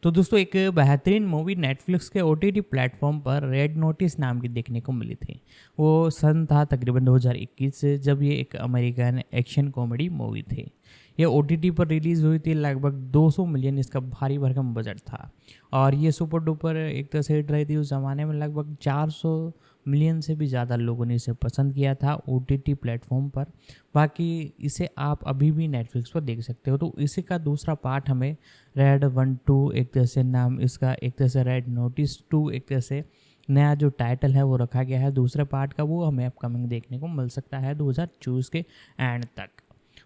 तो दोस्तों एक बेहतरीन मूवी नेटफ्लिक्स के ओटीटी प्लेटफॉर्म पर रेड नोटिस नाम की देखने को मिली थी। वो सन था तकरीबन 2021 से, जब ये एक अमेरिकन एक्शन कॉमेडी मूवी थी। ये ओटीटी पर रिलीज़ हुई थी। लगभग 200 मिलियन इसका भारी भरकम बजट था और ये सुपर डुपर एक तरह से हिट रही थी उस ज़माने में। लगभग 400 मिलियन से भी ज़्यादा लोगों ने इसे पसंद किया था ओटीटी प्लेटफॉर्म पर। बाकी इसे आप अभी भी नेटफ्लिक्स पर देख सकते हो। तो इसी का दूसरा पार्ट हमें रेड 1-2 एक तरह से नाम इसका, एक तरह से रेड नोटिस 2 एक तरह से नया जो टाइटल है वो रखा गया है दूसरे पार्ट का। वो हमें अपकमिंग देखने को मिल सकता है 2024 के एंड तक।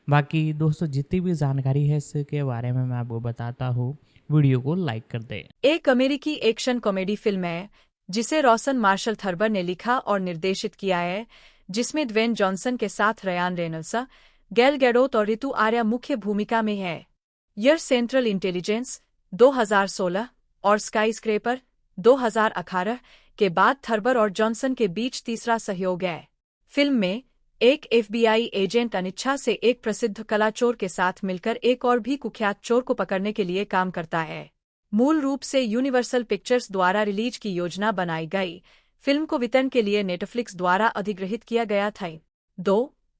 बाकी दोस्तों जितनी भी जानकारी है इसके बारे में मैं आपको बताता हूँ, वीडियो को लाइक कर दें। एक अमेरिकी एक्शन कॉमेडी फिल्म है जिसे रोशन मार्शल थर्बर ने लिखा और निर्देशित किया है, जिसमें ड्वेन जॉनसन के साथ रयान रेनल्स, गैल गैडोट और ऋतु आर्या मुख्य भूमिका में है। यह सेंट्रल इंटेलिजेंस 2016 और स्काई स्क्रैपर 2018 के बाद थर्बर और जॉनसन के बीच तीसरा सहयोग है। फिल्म में एक एफबीआई एजेंट अनिच्छा से एक प्रसिद्ध कला चोर के साथ मिलकर एक और भी कुख्यात चोर को पकड़ने के लिए काम करता है। मूल रूप से यूनिवर्सल पिक्चर्स द्वारा रिलीज की योजना बनाई गई फिल्म को वितरण के लिए नेटफ्लिक्स द्वारा अधिग्रहित किया गया था।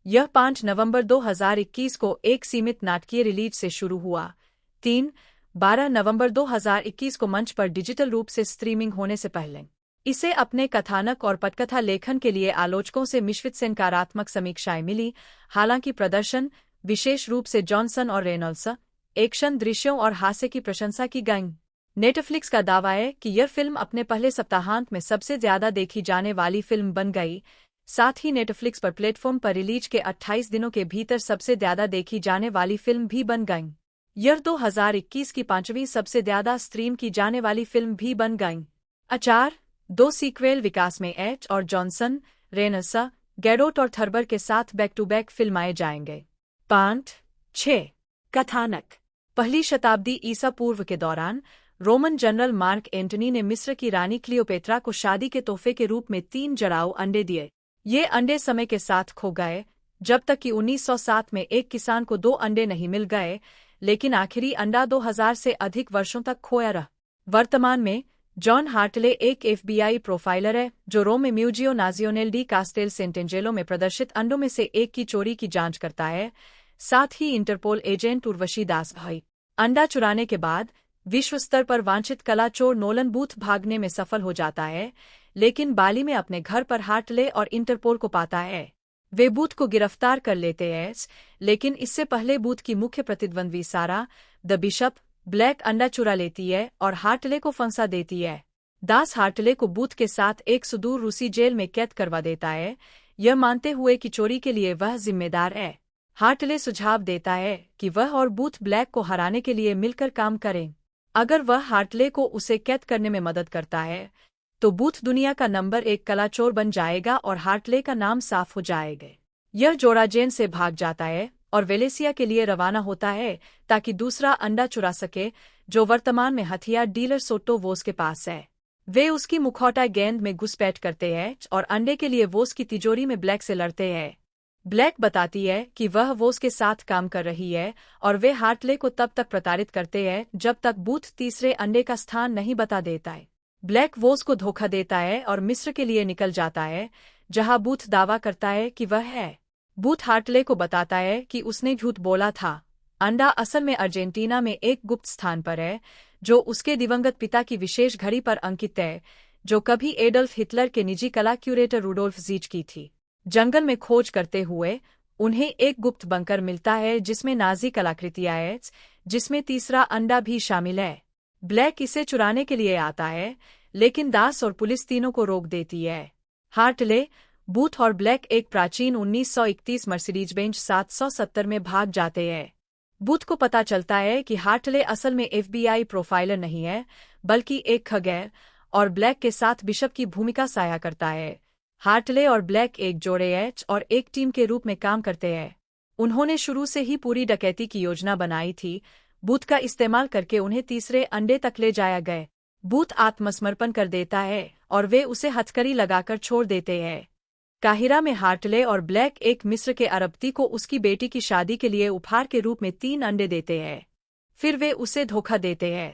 यह 5 नवंबर 2021 को एक सीमित नाटकीय रिलीज से शुरू हुआ। 12 नवंबर 2021 को मंच पर डिजिटल रूप से स्ट्रीमिंग होने से पहले इसे अपने कथानक और पटकथा लेखन के लिए आलोचकों से मिश्रित से नकारात्मक समीक्षाएं मिली। हालांकि प्रदर्शन, विशेष रूप से जॉनसन और रेनल्स, एक्शन दृश्यों और हास्य की प्रशंसा की गई। नेटफ्लिक्स का दावा है कि यह फिल्म अपने पहले सप्ताहांत में सबसे ज्यादा देखी जाने वाली फिल्म बन गई। साथ ही नेटफ्लिक्स पर प्लेटफॉर्म पर रिलीज के 28 दिनों के भीतर सबसे ज्यादा देखी जाने वाली फिल्म भी बन गई। यह 2021 की 5वीं सबसे ज्यादा स्ट्रीम की जाने वाली फिल्म भी बन गई। अचार 2 सीक्वेल विकास में एच और जॉनसन, रेनल्स, गैडोट और थर्बर के साथ बैक टू बैक फिल्माए जाएंगे। 5-6 कथानक। पहली शताब्दी ईसा पूर्व के दौरान रोमन जनरल मार्क एंटनी ने मिस्र की रानी क्लियोपेत्रा को शादी के तोहफे के रूप में 3 जराऊ अंडे दिए। ये अंडे समय के साथ खो गए, जब तक कि 1907 में एक किसान को 2 अंडे नहीं मिल गए, लेकिन आखिरी अंडा 2000 से अधिक वर्षों तक खोया रहा। वर्तमान में जॉन हार्टले एक एफबीआई प्रोफाइलर है जो रोम में म्यूजियो नाजियोनेल डी कास्टेल सेंटेंजेलो में प्रदर्शित अंडों में से एक की चोरी की जांच करता है। साथ ही इंटरपोल एजेंट उर्वशी दास भाई अंडा चुराने के बाद विश्व स्तर पर वांछित कला चोर नोलन बूथ भागने में सफल हो जाता है, लेकिन बाली में अपने घर पर हार्टले और इंटरपोल को पाता है। वे बूथ को गिरफ्तार कर लेते हैं, लेकिन इससे पहले बूथ की मुख्य प्रतिद्वंद्वी सारा द बिशप ब्लैक अंडा चुरा लेती है और हार्टले को फंसा देती है। दास हार्टले को बूथ के साथ एक सुदूर रूसी जेल में कैद करवा देता है, यह मानते हुए कि चोरी के लिए वह जिम्मेदार है। हार्टले सुझाव देता है कि वह और बूथ ब्लैक को हराने के लिए मिलकर काम करें। अगर वह हार्टले को उसे कैद करने में मदद करता है, तो बूथ दुनिया का नंबर 1 कला चोर बन जाएगा और हार्टले का नाम साफ हो जाएगा। यह जोड़ा जेल से भाग जाता है और वेलेसिया के लिए रवाना होता है ताकि दूसरा अंडा चुरा सके, जो वर्तमान में हथियार डीलर सोटो वोस के पास है। वे उसकी मुखौटा गेंद में घुसपैठ करते हैं और अंडे के लिए वोस की तिजोरी में ब्लैक से लड़ते हैं। ब्लैक बताती है कि वह वोस के साथ काम कर रही है और वे हार्टले को तब तक प्रताड़ित करते हैं जब तक बूथ तीसरे अंडे का स्थान नहीं बता देता है। ब्लैक वोस को धोखा देता है और मिस्र के लिए निकल जाता है, जहां बूथ दावा करता है कि वह है। बूथ हार्टले को बताता है कि उसने झूठ बोला था। अंडा असल में अर्जेंटीना में एक गुप्त स्थान पर है, जो उसके दिवंगत पिता की विशेष घड़ी पर अंकित है, जो कभी एडल्फ हिटलर के निजी कला क्यूरेटर रूडोल्फ जीच की थी। जंगल में खोज करते हुए उन्हें एक गुप्त बंकर मिलता है जिसमें नाजी कलाकृतियां हैं, जिसमें तीसरा अंडा भी शामिल है। ब्लैक इसे चुराने के लिए आता है, लेकिन दास और पुलिस तीनों को रोक देती है। हार्टले, बूथ और ब्लैक एक प्राचीन 1931 मर्सिडीज बेंज 770 में भाग जाते हैं। बूथ को पता चलता है कि हार्टले असल में एफबीआई प्रोफाइलर नहीं है, बल्कि एक खगैर, और ब्लैक के साथ बिशप की भूमिका साया करता है। हार्टले और ब्लैक एक जोड़े एच और एक टीम के रूप में काम करते हैं। उन्होंने शुरू से ही पूरी डकैती की योजना बनाई थी। बूथ का इस्तेमाल करके उन्हें तीसरे अंडे तक ले जाया गया। बूथ आत्मसमर्पण कर देता है और वे उसे हथकड़ी लगाकर छोड़ देते हैं। काहिरा में हार्टले और ब्लैक एक मिस्र के अरबती को उसकी बेटी की शादी के लिए उपहार के रूप में 3 अंडे देते हैं। फिर वे उसे धोखा देते हैं।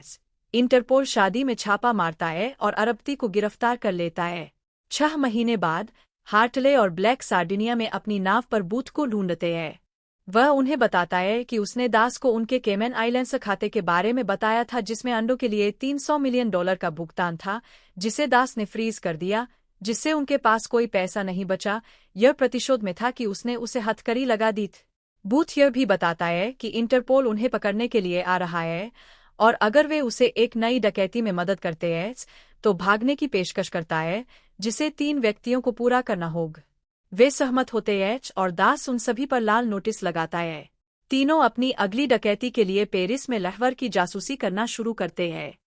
इंटरपोल शादी में छापा मारता है और आरोपी को गिरफ्तार कर लेता है। 6 महीने बाद हार्टले और ब्लैक सार्डिनिया में अपनी नाव पर बूथ को ढूंढते हैं। वह उन्हें बताता है कि उसने दास को उनके केमन आइलैंड्स खाते के बारे में बताया था जिसमें अंडों के लिए $300 मिलियन का भुगतान था, जिसे दास ने फ्रीज कर दिया, जिससे उनके पास कोई पैसा नहीं बचा। यह प्रतिशोध में था कि उसने उसे हथकड़ी लगा दी थी। बूथ यह भी बताता है कि इंटरपोल उन्हें पकड़ने के लिए आ रहा है और अगर वे उसे एक नई डकैती में मदद करते हैं तो भागने की पेशकश करता है, जिसे 3 व्यक्तियों को पूरा करना होगा। वे सहमत होते हैं और दास उन सभी पर लाल नोटिस लगाता है। तीनों अपनी अगली डकैती के लिए पेरिस में लहवर की जासूसी करना शुरू करते हैं।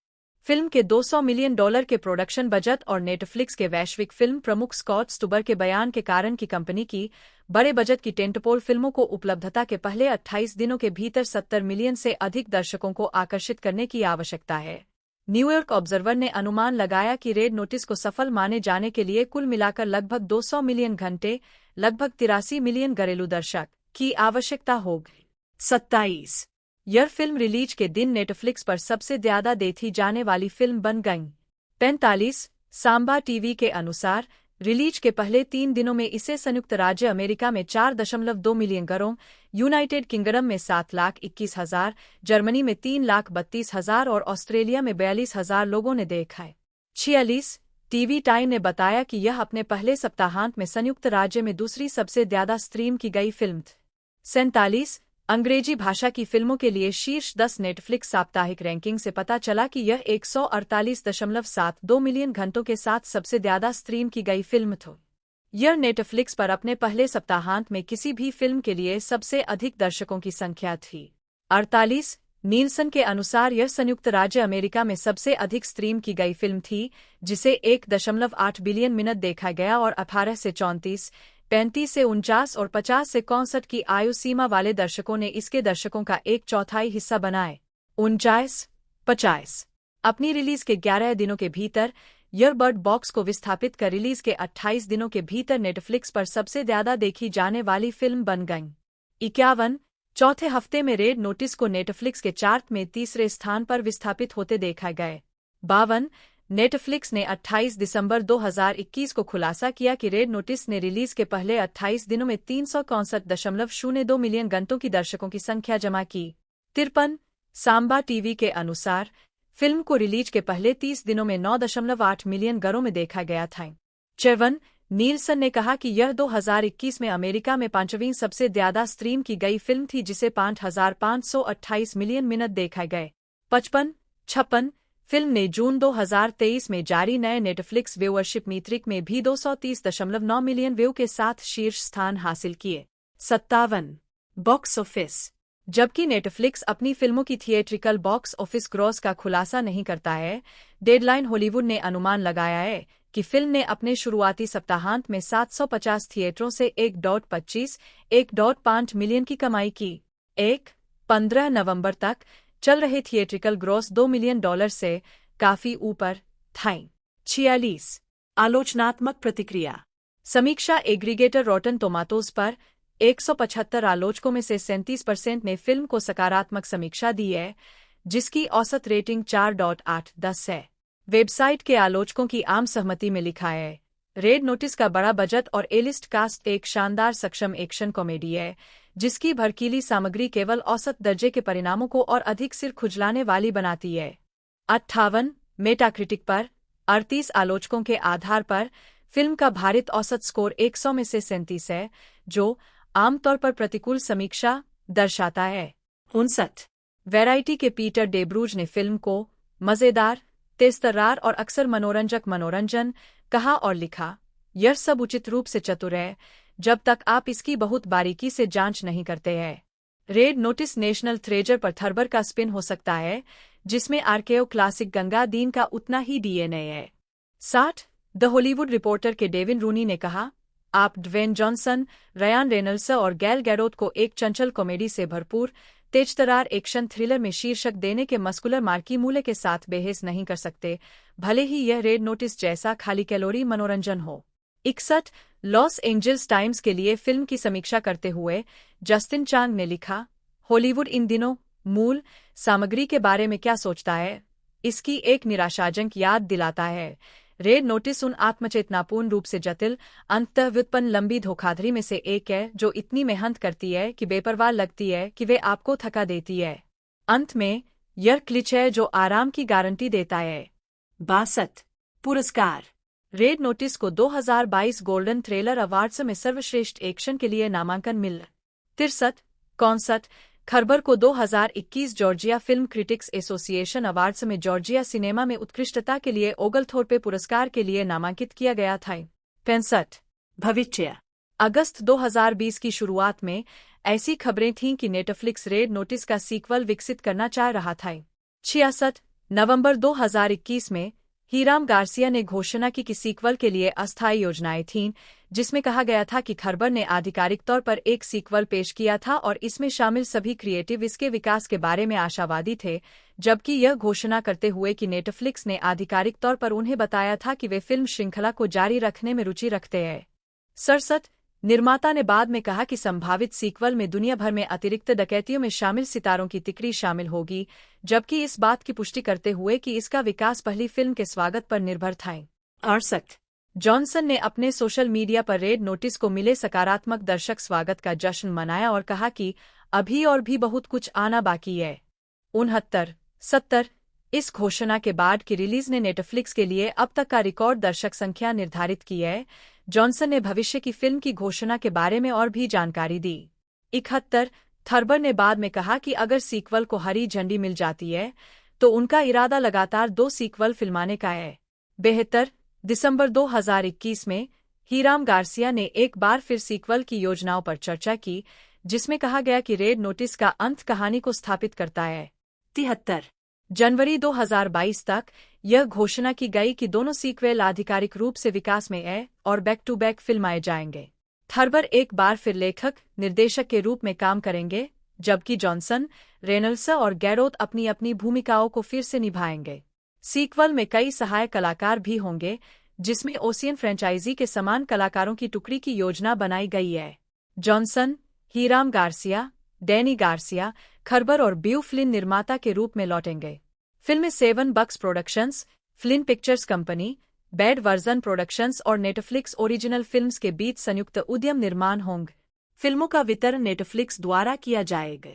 फिल्म के $200 मिलियन के प्रोडक्शन बजट और नेटफ्लिक्स के वैश्विक फिल्म प्रमुख स्कॉट स्टुबर के बयान के कारण की कंपनी की बड़े बजट की टेंटपोल फिल्मों को उपलब्धता के पहले 28 दिनों के भीतर 70 मिलियन से अधिक दर्शकों को आकर्षित करने की आवश्यकता है। न्यूयॉर्क ऑब्जर्वर ने अनुमान लगाया कि रेड नोटिस को सफल माने जाने के लिए कुल मिलाकर लगभग 200 मिलियन घंटे, लगभग 83 मिलियन घरेलू दर्शक की आवश्यकता होगी। 27 यह फिल्म रिलीज के दिन नेटफ्लिक्स पर सबसे ज्यादा देखी जाने वाली फिल्म बन गई। 45 सांबा टीवी के अनुसार रिलीज के पहले 3 दिनों में इसे संयुक्त राज्य अमेरिका में 4.2 मिलियन घरों, यूनाइटेड किंगडम में 7,21,000, जर्मनी में 3,32,000 और ऑस्ट्रेलिया में 42,000 लोगों ने देखा है। 46 टीवी टाइम ने बताया कि यह अपने पहले सप्ताहांत में संयुक्त राज्य में दूसरी सबसे ज्यादा स्ट्रीम की गई फिल्म थी। 47 अंग्रेजी भाषा की फिल्मों के लिए शीर्ष 10 नेटफ्लिक्स साप्ताहिक रैंकिंग से पता चला कि यह 148.72 मिलियन घंटों के साथ सबसे ज्यादा स्ट्रीम की गई फिल्म थी। यह नेटफ्लिक्स पर अपने पहले सप्ताहांत में किसी भी फिल्म के लिए सबसे अधिक दर्शकों की संख्या थी। 48 नीलसन के अनुसार यह संयुक्त राज्य अमेरिका में सबसे अधिक स्ट्रीम की गई फिल्म थी, जिसे 1.8 बिलियन मिनट देखा गया और 18 से 34, 35 से 49 और 50 से 61 की आयु सीमा वाले दर्शकों ने इसके दर्शकों का 1/4 हिस्सा बनाए। 49 50 अपनी रिलीज के 11 दिनों के भीतर यह बर्ड बॉक्स को विस्थापित कर रिलीज के 28 दिनों के भीतर नेटफ्लिक्स पर सबसे ज्यादा देखी जाने वाली फिल्म बन गई। 51 चौथे हफ्ते में रेड नोटिस को नेटफ्लिक्स के चार्ट में तीसरे स्थान पर विस्थापित होते देखा गए। 52 नेटफ्लिक्स ने 28 दिसंबर 2021 को खुलासा किया कि रेड नोटिस ने रिलीज के पहले 28 दिनों में 361.02 मिलियन घंटों की दर्शकों की संख्या जमा की। 53 सांबा टीवी के अनुसार फिल्म को रिलीज के पहले 30 दिनों में 9.8 मिलियन घरों में देखा गया था। 54 नीलसन ने कहा कि यह 2021 में अमेरिका में 5वीं सबसे ज्यादा स्ट्रीम की गई फिल्म थी, जिसे 5,528 मिलियन मिनट देखा गए। 55 56 फिल्म ने जून 2023 में जारी नए नेटफ्लिक्स व्यूअरशिप मीट्रिक में भी 230.9 मिलियन व्यू के साथ शीर्ष स्थान हासिल किए। 57 बॉक्स ऑफिस जबकि नेटफ्लिक्स अपनी फिल्मों की थिएट्रिकल बॉक्स ऑफिस ग्रॉस का खुलासा नहीं करता है, डेडलाइन हॉलीवुड ने अनुमान लगाया है कि फिल्म ने अपने शुरुआती सप्ताहांत में 750 थिएटरों से 1.5 मिलियन की कमाई की। 15 नवंबर तक चल रहे थिएट्रिकल ग्रॉस $2 मिलियन से काफी ऊपर था। 46 आलोचनात्मक प्रतिक्रिया समीक्षा एग्रीगेटर रॉटन टोमाटोज पर 175 आलोचकों में से 37% ने फिल्म को सकारात्मक समीक्षा दी है, जिसकी औसत रेटिंग 4.8/10 है। वेबसाइट के आलोचकों की आम सहमति में लिखा है, रेड नोटिस का बड़ा बजट और ए-लिस्ट कास्ट एक शानदार सक्षम एक्शन कॉमेडी है, जिसकी भड़कीली सामग्री केवल औसत दर्जे के परिणामों को और अधिक सिर खुजलाने वाली बनाती है। 58 मेटाक्रिटिक पर 38 आलोचकों के आधार पर फिल्म का भारित औसत स्कोर 100 में से 37 है, जो आमतौर पर प्रतिकूल समीक्षा दर्शाता है। 59 वैरायटी के पीटर डेब्रूज ने फिल्म को मजेदार, तेजतर्रार और अक्सर मनोरंजन कहा और लिखा, यह सब उचित रूप से चतुर है जब तक आप इसकी बहुत बारीकी से जांच नहीं करते हैं। रेड नोटिस नेशनल थ्रेजर पर थर्बर का स्पिन हो सकता है, जिसमें आर्केओ क्लासिक गंगा दीन का उतना ही डीएनए है। 60 द हॉलीवुड रिपोर्टर के डेविन रूनी ने कहा, आप ड्वेन जॉनसन, रयान रेनल्स और गैल गैडोट को एक चंचल कॉमेडी से भरपूर तेजतर्रार एक्शन थ्रिलर में शीर्षक देने के मस्कुलर मार्की मूल्य के साथ बेहस नहीं कर सकते, भले ही यह रेड नोटिस जैसा खाली कैलोरी मनोरंजन हो। 61 लॉस एंजल्स टाइम्स के लिए फिल्म की समीक्षा करते हुए जस्टिन चांग ने लिखा, हॉलीवुड इन दिनों मूल सामग्री के बारे में क्या सोचता है? इसकी एक निराशाजनक याद दिलाता है। रेड नोटिस उन आत्मचेतनापूर्ण रूप से जटिल, अंततः व्युत्पन्न लंबी धोखाधड़ी में से एक है जो इतनी मेहनत करती है कि बेपरवाह लगती है कि वे आपको थका देती है। अंत में यह क्लिच है जो आराम की गारंटी देता है। 62 पुरस्कार। रेड नोटिस को 2022 गोल्डन थ्रिलर अवार्ड्स में सर्वश्रेष्ठ एक्शन के लिए नामांकन मिला। 63 खरबर को 2021 Georgia film critics association awards में जॉर्जिया सिनेमा में उत्कृष्टता के लिए ओगलथोर्पे पुरस्कार के लिए नामांकित किया गया था। 65 भविष्य। अगस्त 2020 की शुरुआत में ऐसी खबरें थीं कि नेटफ्लिक्स रेड नोटिस का सीक्वल विकसित करना चाह रहा था। 66 नवंबर 2021 में हीराम गार्सिया ने घोषणा की कि सीक्वल के लिए अस्थायी योजनाएं थीं, जिसमें कहा गया था कि खरबर ने आधिकारिक तौर पर एक सीक्वल पेश किया था और इसमें शामिल सभी क्रिएटिव इसके विकास के बारे में आशावादी थे, जबकि यह घोषणा करते हुए कि नेटफ्लिक्स ने आधिकारिक तौर पर उन्हें बताया था कि वे फिल्म श्रृंखला को जारी रखने में रुचि रखते हैं। 67 निर्माता ने बाद में कहा कि संभावित सीक्वल में दुनिया भर में अतिरिक्त डकैतियों में शामिल सितारों की तिकड़ी शामिल होगी, जबकि इस बात की पुष्टि करते हुए कि इसका विकास पहली फिल्म के स्वागत पर निर्भर था। 68 जॉनसन ने अपने सोशल मीडिया पर रेड नोटिस को मिले सकारात्मक दर्शक स्वागत का जश्न मनाया और कहा कि अभी और भी बहुत कुछ आना बाकी है। 69 इस घोषणा के बाद की रिलीज ने नेटफ्लिक्स के लिए अब तक का रिकॉर्ड दर्शक संख्या निर्धारित की है। जॉनसन ने भविष्य की फिल्म की घोषणा के बारे में और भी जानकारी दी। 71 थर्बर ने बाद में कहा कि अगर सीक्वल को हरी झंडी मिल जाती है तो उनका इरादा लगातार 2 सीक्वल फिल्माने का है। 72 दिसंबर 2021 में हीराम गार्सिया ने एक बार फिर सीक्वल की योजनाओं पर चर्चा की, जिसमें कहा गया कि रेड नोटिस का अंत कहानी को स्थापित करता है। 73 जनवरी 2022 तक यह घोषणा की गई कि दोनों सीक्वल आधिकारिक रूप से विकास में है और बैक टू बैक फिल्माए जाएंगे। थर्बर एक बार फिर लेखक निर्देशक के रूप में काम करेंगे, जबकि जॉनसन, रेनल्स और गैरोथ अपनी अपनी भूमिकाओं को फिर से निभाएंगे। सीक्वल में कई सहायक कलाकार भी होंगे, जिसमें ओशियन फ्रेंचाइजी के समान कलाकारों की टुकड़ी की योजना बनाई गई है। Johnson, Hiram Garcia, Danny Garcia, खरबर और ब्यू फ्लिन निर्माता के रूप में लौटेंगे। फिल्में 7 बक्स productions, Flint pictures company, bad version productions और नेटफ्लिक्स ओरिजिनल फिल्म्स के बीच संयुक्त उद्यम निर्माण होंगे। फिल्मों का वितरण नेटफ्लिक्स द्वारा किया जाएगा।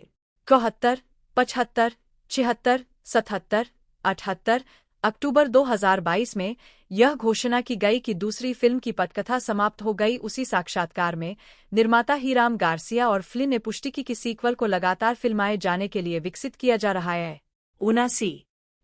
71 75 76 77 78 अक्टूबर 2022 में यह घोषणा की गई कि दूसरी फिल्म की पटकथा समाप्त हो गई। उसी साक्षात्कार में निर्माता हीराम गार्सिया और फ्लिन ने पुष्टि की कि सीक्वल को लगातार फिल्माए जाने के लिए विकसित किया जा रहा है। 79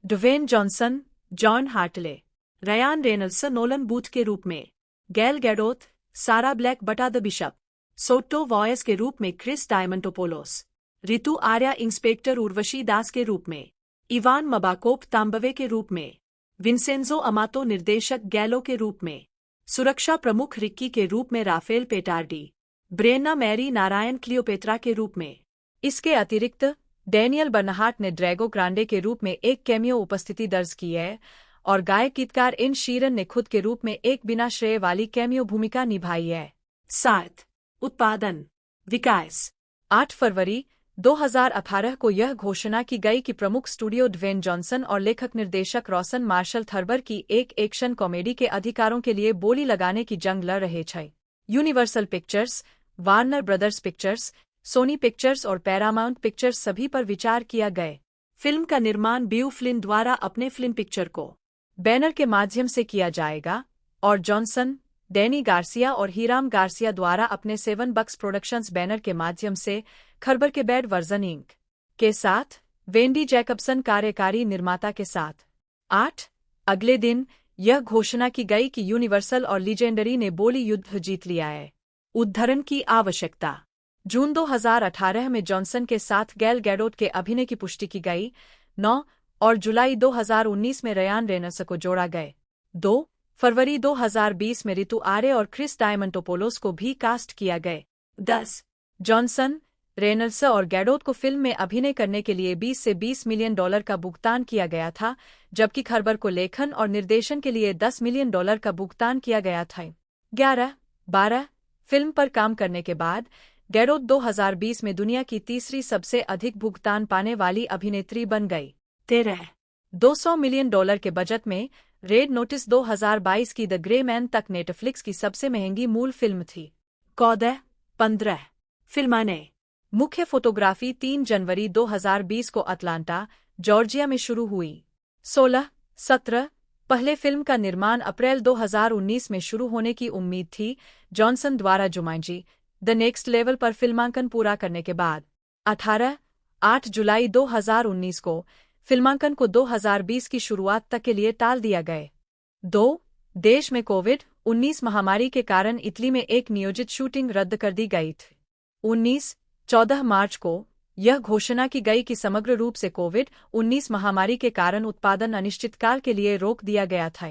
Dwayne Johnson, John Hartley, Ryan Reynolds Nolan Booth के रूप में, गैल गैडोथ, सारा ब्लैक बटा द बिशप, सोटो वॉयस के रूप में क्रिस डायमंटोपोलोस, ऋतु आर्या इंस्पेक्टर उर्वशी दास के रूप में, इवान मबाकोप तांबवे के रूप में, विंसेंजो अमातो निर्देशक गैलो के रूप में, सुरक्षा प्रमुख रिक्की के रूप में राफेल पेटार्डी, ब्रेना मैरी नारायण क्लियोपेत्रा के रूप में। इसके अतिरिक्त डैनियल बर्नहार्ट ने ड्रैगो ग्रांडे के रूप में एक कैमियो उपस्थिति दर्ज की है और गायक गीतकार इन शीरन ने खुद के रूप में एक बिना श्रेय वाली कैमियो भूमिका निभाई है। 7 उत्पादन विकास। 8 फरवरी 2018 को यह घोषणा की गई कि प्रमुख स्टूडियो ड्वेन जॉनसन और लेखक निर्देशक रॉसन मार्शल थर्बर की एक एक्शन कॉमेडी के अधिकारों के लिए बोली लगाने की जंग लड़ रहे थे। Universal Pictures, Warner Brothers Pictures, Sony Pictures और पैरामाउंट पिक्चर्स सभी पर विचार किया गए। फिल्म का निर्माण ब्यू फ्लिन द्वारा अपने फिल्म पिक्चर को बैनर के माध्यम से किया जाएगा और जॉनसन, डैनी गार्सिया और हीराम गार्सिया द्वारा अपने 7 बक्स प्रोडक्शंस बैनर के माध्यम से खरबर के बैड वर्जन इंक के साथ वेंडी जैकबसन कार्यकारी निर्माता के साथ। 8 अगले दिन यह घोषणा की गई कि यूनिवर्सल और लीजेंडरी ने बोली युद्ध जीत लिया है। उद्धरण की आवश्यकता। जून 2018 में जॉनसन के साथ गैल गैडोट के अभिनय की पुष्टि की गई। 9 और जुलाई 2019 में रयान रेनल्स को जोड़ा गए। 2 फरवरी 2020 में ऋतु आर्य और क्रिस डायमंटोपोलोस को भी कास्ट किया गए। 10 जॉनसन, रेनल्स और गैडोट को फिल्म में अभिनय करने के लिए 20 से $20 मिलियन का भुगतान किया गया था, जबकि खरबर को लेखन और निर्देशन के लिए $10 मिलियन का भुगतान किया गया था। 11-12 फिल्म पर काम करने के बाद गैडोट 2020 में दुनिया की तीसरी सबसे अधिक भुगतान पाने वाली अभिनेत्री बन गई। 13 $200 मिलियन के बजट में रेड नोटिस 2022 की द ग्रे मैन तक नेटफ्लिक्स की सबसे महंगी मूल फिल्म थी। 15 फिल्माने मुख्य फोटोग्राफी 3 जनवरी 2020 को अटलांटा, जॉर्जिया में शुरू हुई। 17 पहले फिल्म का निर्माण अप्रैल 2019 में शुरू होने की उम्मीद थी। जॉनसन द्वारा जुमांजी द नेक्स्ट लेवल पर फिल्मांकन पूरा करने के बाद 8 जुलाई 2019 को फिल्मांकन को 2020 की शुरुआत तक के लिए टाल दिया गए। 2 देश में कोविड-19 महामारी के कारण इटली में एक नियोजित शूटिंग रद्द कर दी गई थी। 14 मार्च को यह घोषणा की गई कि समग्र रूप से कोविड-19 महामारी के कारण उत्पादन अनिश्चितकाल के लिए रोक दिया गया था।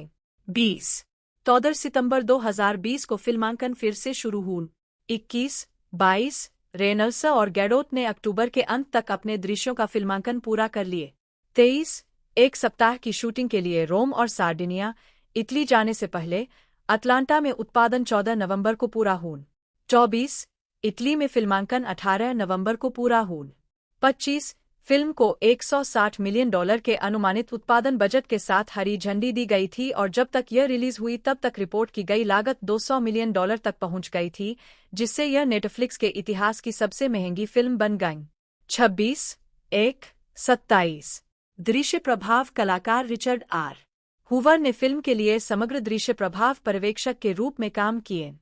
14 सितंबर 2020 को फिल्मांकन फिर से शुरू हुआ। 22 रेनल्स और गैडोट ने अक्टूबर के अंत तक अपने दृश्यों का फिल्मांकन पूरा कर लिए। 23 एक सप्ताह की शूटिंग के लिए रोम और सार्डिनिया, इटली जाने से पहले अटलांटा में उत्पादन 14 नवंबर को पूरा हुआ। 24 इटली में फिल्मांकन 18 नवंबर को पूरा हुआ। 25 फिल्म को $160 मिलियन के अनुमानित उत्पादन बजट के साथ हरी झंडी दी गई थी और जब तक यह रिलीज हुई तब तक रिपोर्ट की गई लागत $200 मिलियन तक पहुंच गई थी, जिससे यह नेटफ्लिक्स के इतिहास की सबसे महंगी फिल्म बन गई। 27 दृश्य प्रभाव कलाकार रिचर्ड आर. हूवर ने फिल्म के लिए समग्र दृश्य प्रभाव पर्यवेक्षक के रूप में काम किए।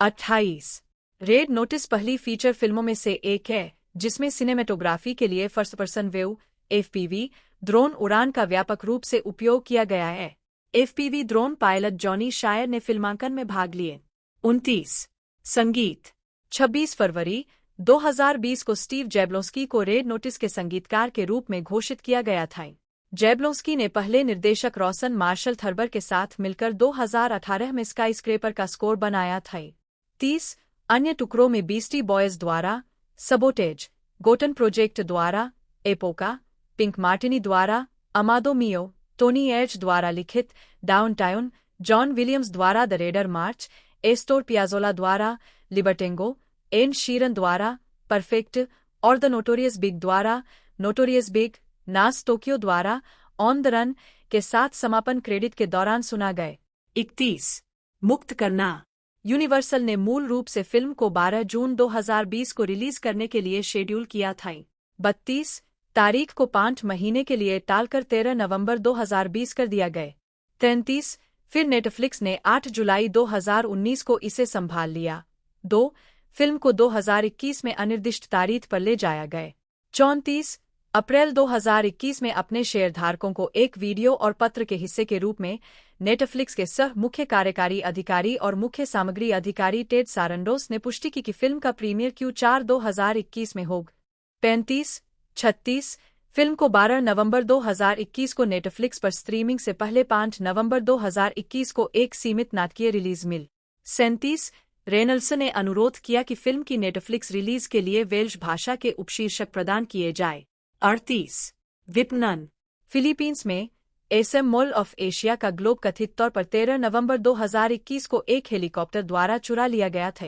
28 रेड नोटिस पहली फीचर फिल्मों में से एक है जिसमें सिनेमेटोग्राफी के लिए first person view (FPV) drone उड़ान का व्यापक रूप से उपयोग किया गया है। FPV ड्रोन पायलट जॉनी शायर ने फिल्मांकन में भाग लिए। 29 संगीत 26 फरवरी 2020 को स्टीव जैब्लोस्की को रेड नोटिस के संगीतकार के रूप में घोषित किया गया था। जैब्लोस्की ने पहले निर्देशक रॉसन मार्शल थर्बर के साथ मिलकर 2018 में स्काईस्क्रेपर का स्कोर बनाया था। 30 अन्य टुकड़ों में बीस्टी बॉयज द्वारा सबोटेज, गोटन प्रोजेक्ट द्वारा एपोका, पिंक मार्टिनी द्वारा अमादो मियो, टोनी एच द्वारा लिखित डाउनटाउन, जॉन विलियम्स द्वारा द रेडर मार्च, एस्टोर पियाजोला द्वारा लिबर्टेंगो, एन शीरन द्वारा परफेक्ट और द नोटोरियस बिग द्वारा नोटोरियस बिग, नास टोक्यो द्वारा ऑन द रन के साथ समापन क्रेडिट के दौरान सुना गए। 31 मुक्त करना यूनिवर्सल ने मूल रूप से फिल्म को 12 जून 2020 को रिलीज करने के लिए शेड्यूल किया था। 32 तारीख को 5 महीने के लिए टालकर 13 नवंबर 2020 कर दिया गए। 33 फिर नेटफ्लिक्स ने 8 जुलाई 2019 को इसे संभाल लिया। 2 फिल्म को 2021 में अनिर्दिष्ट तारीख पर ले जाया गए। 34 अप्रैल 2021 में अपने शेयरधारकों को एक वीडियो और पत्र के हिस्से के रूप में नेटफ्लिक्स के सह मुख्य कार्यकारी अधिकारी और मुख्य सामग्री अधिकारी टेड सारंडोस ने पुष्टि की कि फिल्म का प्रीमियर Q4 2021 में होगा। 36 फिल्म को 12 नवंबर 2021 को नेटफ्लिक्स पर स्ट्रीमिंग से पहले 5 नवंबर 2021 को एक सीमित नाटकीय रिलीज मिल। 37 रेनल्स ने अनुरोध किया कि फिल्म की नेटफ्लिक्स रिलीज के लिए वेल्श भाषा के उपशीर्षक प्रदान किए जाए। 38 विपणन फिलीपींस में SM मॉल ऑफ एशिया का ग्लोब कथित तौर पर 13 नवंबर 2021 को एक हेलीकॉप्टर द्वारा चुरा लिया गया था।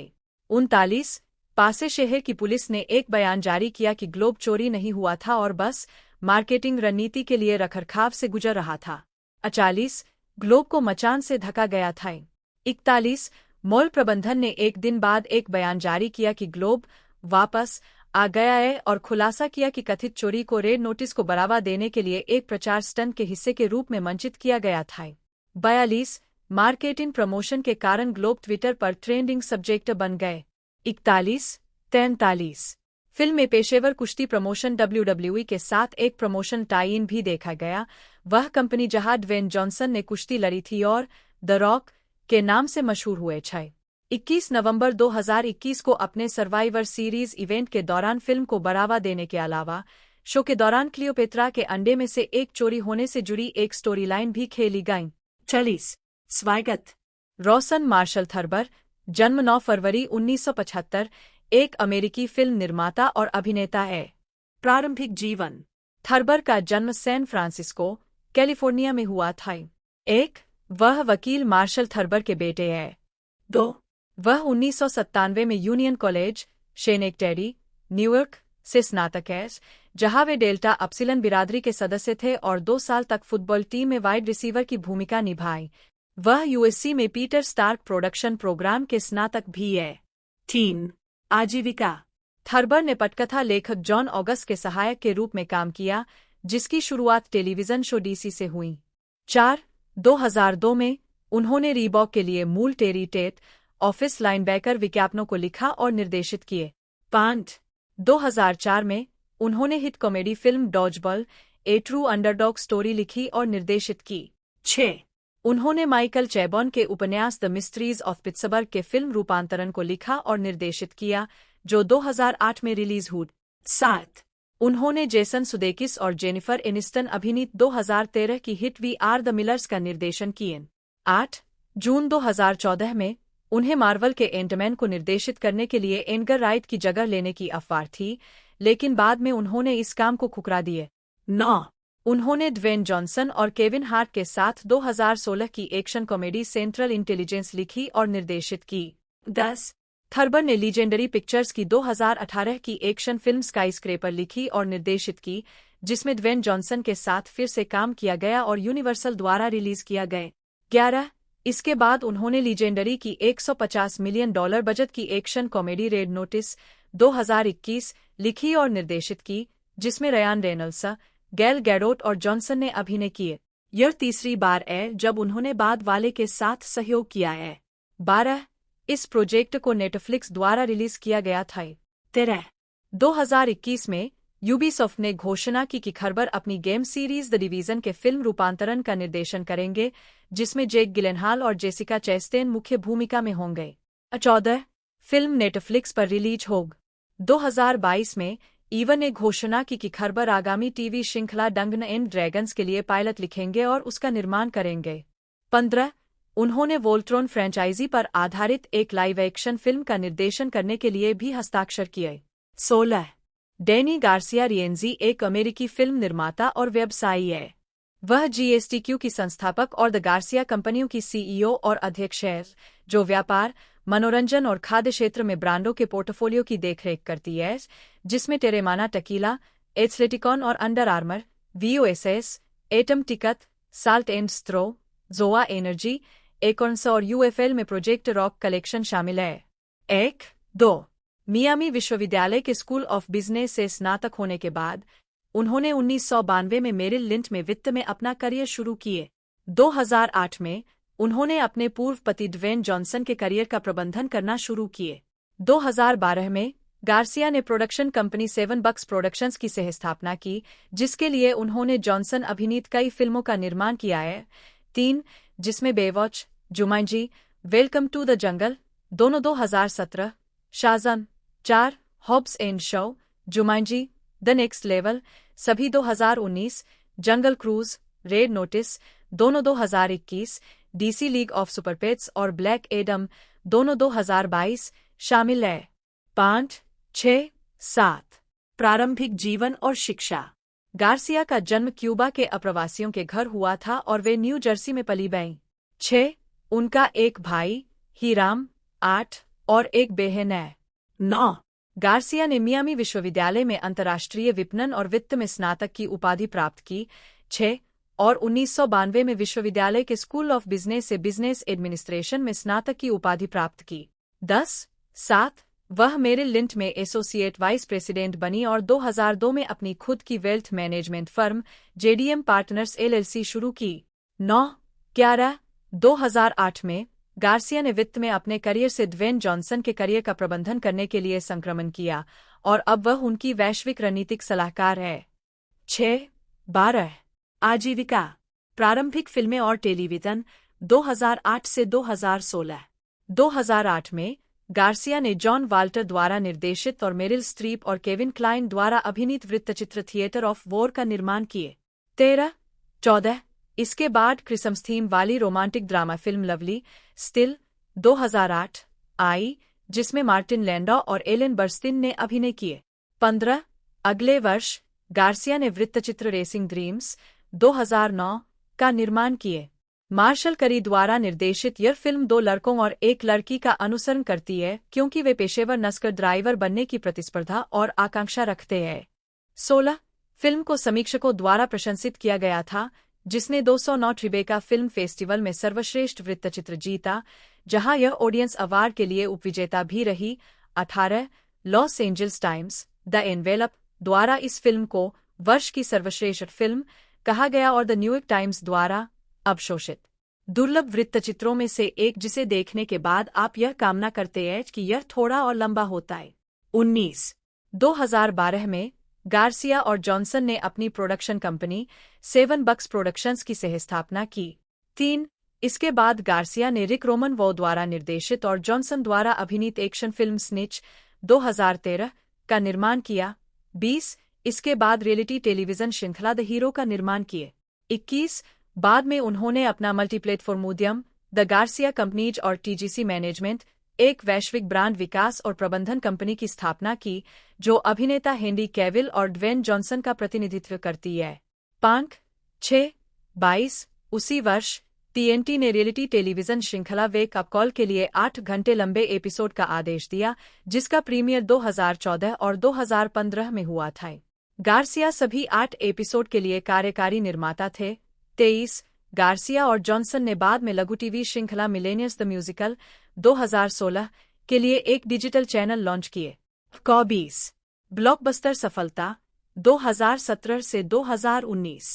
39 पासे शहर की पुलिस ने एक बयान जारी किया कि ग्लोब चोरी नहीं हुआ था और बस मार्केटिंग रणनीति के लिए रखरखाव से गुजर रहा था। 40 ग्लोब को मचान से ढका गया था। 41 मॉल प्रबंधन ने एक दिन बाद एक बयान जारी किया कि ग्लोब वापस आ गया है और खुलासा किया कि कथित चोरी को रेड नोटिस को बढ़ावा देने के लिए एक प्रचार स्टंट के हिस्से के रूप में मंचित किया गया था। 42 मार्केटिंग प्रमोशन के कारण ग्लोब ट्विटर पर ट्रेंडिंग सब्जेक्ट बन गए। 43 फिल्म में पेशेवर कुश्ती प्रमोशन WWE के साथ एक प्रमोशन टाई इन भी देखा गया। वह कंपनी जहां ड्वेन जॉनसन ने कुश्ती लड़ी थी और द रॉक के नाम से मशहूर हुए थे। 21 नवंबर 2021 को अपने सर्वाइवर सीरीज इवेंट के दौरान फिल्म को बढ़ावा देने के अलावा शो के दौरान क्लियोपेत्रा के अंडे में से एक चोरी होने से जुड़ी एक स्टोरी लाइन भी खेली गई। 40 स्वागत रॉसन मार्शल थर्बर, जन्म 9 फरवरी 1975, एक अमेरिकी फिल्म निर्माता और अभिनेता है। प्रारंभिक जीवन थर्बर का जन्म सैन फ्रांसिस्को, कैलिफोर्निया में हुआ था। 1 वह वकील मार्शल थर्बर के बेटे हैं। 2 वह 1997 में यूनियन कॉलेज, शेनेक्टेडी, न्यूयॉर्क से स्नातक है, जहां वे डेल्टा अपसिलन बिरादरी के सदस्य थे और 2 साल तक फुटबॉल टीम में वाइड रिसीवर की भूमिका निभाई। वह यूएससी में पीटर स्टार्क प्रोडक्शन प्रोग्राम के स्नातक भी है। 3. आजीविका। थर्बर ने पटकथा लेखक जॉन ऑगस्ट के सहायक के रूप में काम किया, जिसकी शुरुआत टेलीविजन शो डीसी से हुई। 4. 2002 में उन्होंने रीबॉक के लिए मूल टेरी टेट ऑफिस लाइनबैकर विज्ञापनों को लिखा और निर्देशित किए। 5. 2004 में उन्होंने हिट कॉमेडी फिल्म डॉजबॉल ए ट्रू अंडरडॉग स्टोरी लिखी और निर्देशित की। 6. उन्होंने माइकल चैबॉन के उपन्यास द मिस्ट्रीज ऑफ पिट्सबर्ग के फिल्म रूपांतरण को लिखा और निर्देशित किया, जो 2008 में रिलीज हुई। 7. उन्होंने जेसन सुदेकिस और जेनिफर एनिस्टन अभिनीत 2013 की hit we are the Millers का निर्देशन किए। 8. जून 2014 में उन्हें मार्वल के एंटमैन को निर्देशित करने के लिए एडगर राइट की जगह लेने की अफवाह थी, लेकिन बाद में उन्होंने इस काम को ठुकरा दिए। 9. उन्होंने ड्वेन जॉनसन और केविन हार्ट के साथ 2016 की एक्शन कॉमेडी सेंट्रल इंटेलिजेंस लिखी और निर्देशित की। 10. थर्बर ने लीजेंडरी पिक्चर्स की 2018 की एक्शन फिल्म स्काईस्क्रेपर लिखी और निर्देशित की, जिसमें ड्वेन जॉनसन के साथ फिर से काम किया गया और यूनिवर्सल द्वारा रिलीज किया गया। 11. इसके बाद उन्होंने लीजेंडरी की $150 मिलियन बजट की एक्शन कॉमेडी रेड नोटिस 2021 लिखी और निर्देशित की, जिसमें रयान रेनल्ड्स, गैल गैडोट और जॉनसन ने अभिनय किए। यह तीसरी बार है जब उन्होंने बाद वाले के साथ सहयोग किया है। 12. इस प्रोजेक्ट को नेटफ्लिक्स द्वारा रिलीज किया गया था। 13. 2021 में यूबीसॉफ्ट ने घोषणा की कि थर्बर अपनी गेम सीरीज द डिवीजन के फिल्म रूपांतरण का निर्देशन करेंगे, जिसमें जेक गिलेनहॉल और जेसिका चेस्टेन मुख्य भूमिका में होंगे। 14. फिल्म नेटफ्लिक्स पर रिलीज होगी। 2022 में ईवन ने घोषणा की कि थर्बर आगामी टीवी श्रृंखला डंगन एंड ड्रैगन्स के लिए पायलट लिखेंगे और उसका निर्माण करेंगे। 15. उन्होंने वोल्ट्रॉन फ्रेंचाइजी पर आधारित एक लाइव एक्शन फिल्म का निर्देशन करने के लिए भी हस्ताक्षर किए। 16. डैनी गार्सिया रिएंजी एक अमेरिकी फिल्म निर्माता और व्यवसायी है। वह GSTQ की संस्थापक और द गार्सिया कंपनियों की CEO और अध्यक्ष है, जो व्यापार, मनोरंजन और खाद्य क्षेत्र में ब्रांडों के पोर्टफोलियो की देखरेख करती है, जिसमें टेरेमाना टकीला, एथलेटिकॉन और Under Armour, VOSS, Atom ticket, Salt and Straw, Zoa energy, Acorns और UFL में प्रोजेक्ट रॉक कलेक्शन शामिल है। 1. 2. मियामी विश्वविद्यालय के स्कूल ऑफ बिजनेस से स्नातक होने के बाद उन्होंने 1992 में मेरिल लिंच में वित्त में अपना करियर शुरू किए। 2008 में उन्होंने अपने पूर्व पति ड्वेन जॉनसन के करियर का प्रबंधन करना शुरू किए। 2012 में गार्सिया ने प्रोडक्शन कंपनी 7 बक्स प्रोडक्शंस की सहस्थापना की, जिसके लिए उन्होंने जॉनसन अभिनीत कई फिल्मों का निर्माण किया है। 3. जिसमें Baywatch, Jumanji, welcome to the jungle, दोनों 2017, Shazam, 4. Hobbs and Shaw, Jumanji, the next level, सभी 2019, जंगल क्रूज, रेड नोटिस, दोनों 2021, DC लीग ऑफ सुपरपेट्स और ब्लैक एडम, दोनों 2022 शामिल है। 5, 6, 7. प्रारंभिक जीवन और शिक्षा। गार्सिया का जन्म क्यूबा के अप्रवासियों के घर हुआ था और वे न्यू जर्सी में पली बड़ी। 6. उनका एक भाई, हीराम, 8, और एक बहन है। 9. गार्सिया ने मियामी विश्वविद्यालय में अंतर्राष्ट्रीय विपणन और वित्त में स्नातक की उपाधि प्राप्त की। 6. और 1992 में विश्वविद्यालय के स्कूल ऑफ बिजनेस से बिजनेस एडमिनिस्ट्रेशन में स्नातक की उपाधि प्राप्त की। 10. 7. वह मेरिल लिंच में एसोसिएट वाइस प्रेसिडेंट बनी और 2002 में अपनी खुद की wealth management firm JDM partners LLC शुरू की। 9. 11. 2008 में गार्सिया ने वित्त में अपने करियर से ड्वेन जॉनसन के करियर का प्रबंधन करने के लिए संक्रमण किया और अब वह उनकी वैश्विक रणनीतिक सलाहकार है। 6. 12. आजीविका। प्रारंभिक फिल्में और टेलीविजन 2008 से 2016। 2008 में गार्सिया ने जॉन वाल्टर द्वारा निर्देशित और मेरिल स्ट्रीप और केविन क्लाइन द्वारा अभिनीत वृत्तचित्र थिएटर ऑफ वॉर का निर्माण किए। 13. 14. इसके बाद क्रिसमस थीम वाली romantic drama film lovely still 2008 आई, जिसमें मार्टिन लैंडौ और एलेन बर्स्टिन ने अभिनय किए। 15. अगले वर्ष गार्सिया ने वृत्तचित्र रेसिंग ड्रीम्स 2009 का निर्माण किए। मार्शल करी द्वारा निर्देशित यह फिल्म दो लड़कों और एक लड़की का अनुसरण करती है क्योंकि वे पेशेवर नस्कर ड्राइवर बनने की प्रतिस्पर्धा और आकांक्षा रखते हैं। 16 फिल्म को समीक्षकों द्वारा प्रशंसित किया गया था, जिसने 209 ट्रिबेका फिल्म फेस्टिवल में सर्वश्रेष्ठ वृत्तचित्र जीता, जहां यह ऑडियंस अवार्ड के लिए उपविजेता भी रही। 18 Los Angeles times the envelope द्वारा इस फिल्म को वर्ष की सर्वश्रेष्ठ फिल्म कहा गया और द न्यूयॉर्क टाइम्स द्वारा अवशोषित दुर्लभ वृत्तचित्रों में से एक, जिसे देखने के बाद आप यह कामना करते हैं कि यह थोड़ा और लंबा होता है। 19 2012 में गार्सिया और जॉनसन ने अपनी प्रोडक्शन कंपनी 7 बक्स प्रोडक्शंस की सहस्थापना की। 3 इसके बाद गार्सिया ने रिक रोमन वॉ द्वारा निर्देशित और जॉनसन द्वारा अभिनीत एक्शन फिल्म स्निच 2013 का निर्माण किया। 20 इसके बाद रियलिटी टेलीविजन श्रृंखला द हीरो का निर्माण किए। 21 बाद में उन्होंने अपना मल्टीप्लेटफॉर्म उद्यम द गार्सिया कंपनीज और टीजीसी मैनेजमेंट, एक वैश्विक ब्रांड विकास और प्रबंधन कंपनी की स्थापना की, जो अभिनेता हेनरी कैविल और ड्वेन जॉनसन का प्रतिनिधित्व करती है। 5-6 22 उसी वर्ष टीएनटी ने रियलिटी टेलीविजन श्रृंखला वेक अप कॉल के लिए 8 घंटे लंबे एपिसोड का आदेश दिया, जिसका प्रीमियर 2014 और 2015 में हुआ था। गार्सिया सभी 8 एपिसोड के लिए कार्यकारी निर्माता थे। 23 गार्सिया और जॉनसन ने बाद में लघु टीवी श्रृंखला मिलेनियर्स द म्यूजिकल 2016 के लिए एक डिजिटल चैनल लॉन्च किए। 20 ब्लॉकबस्टर सफलता 2017 से 2019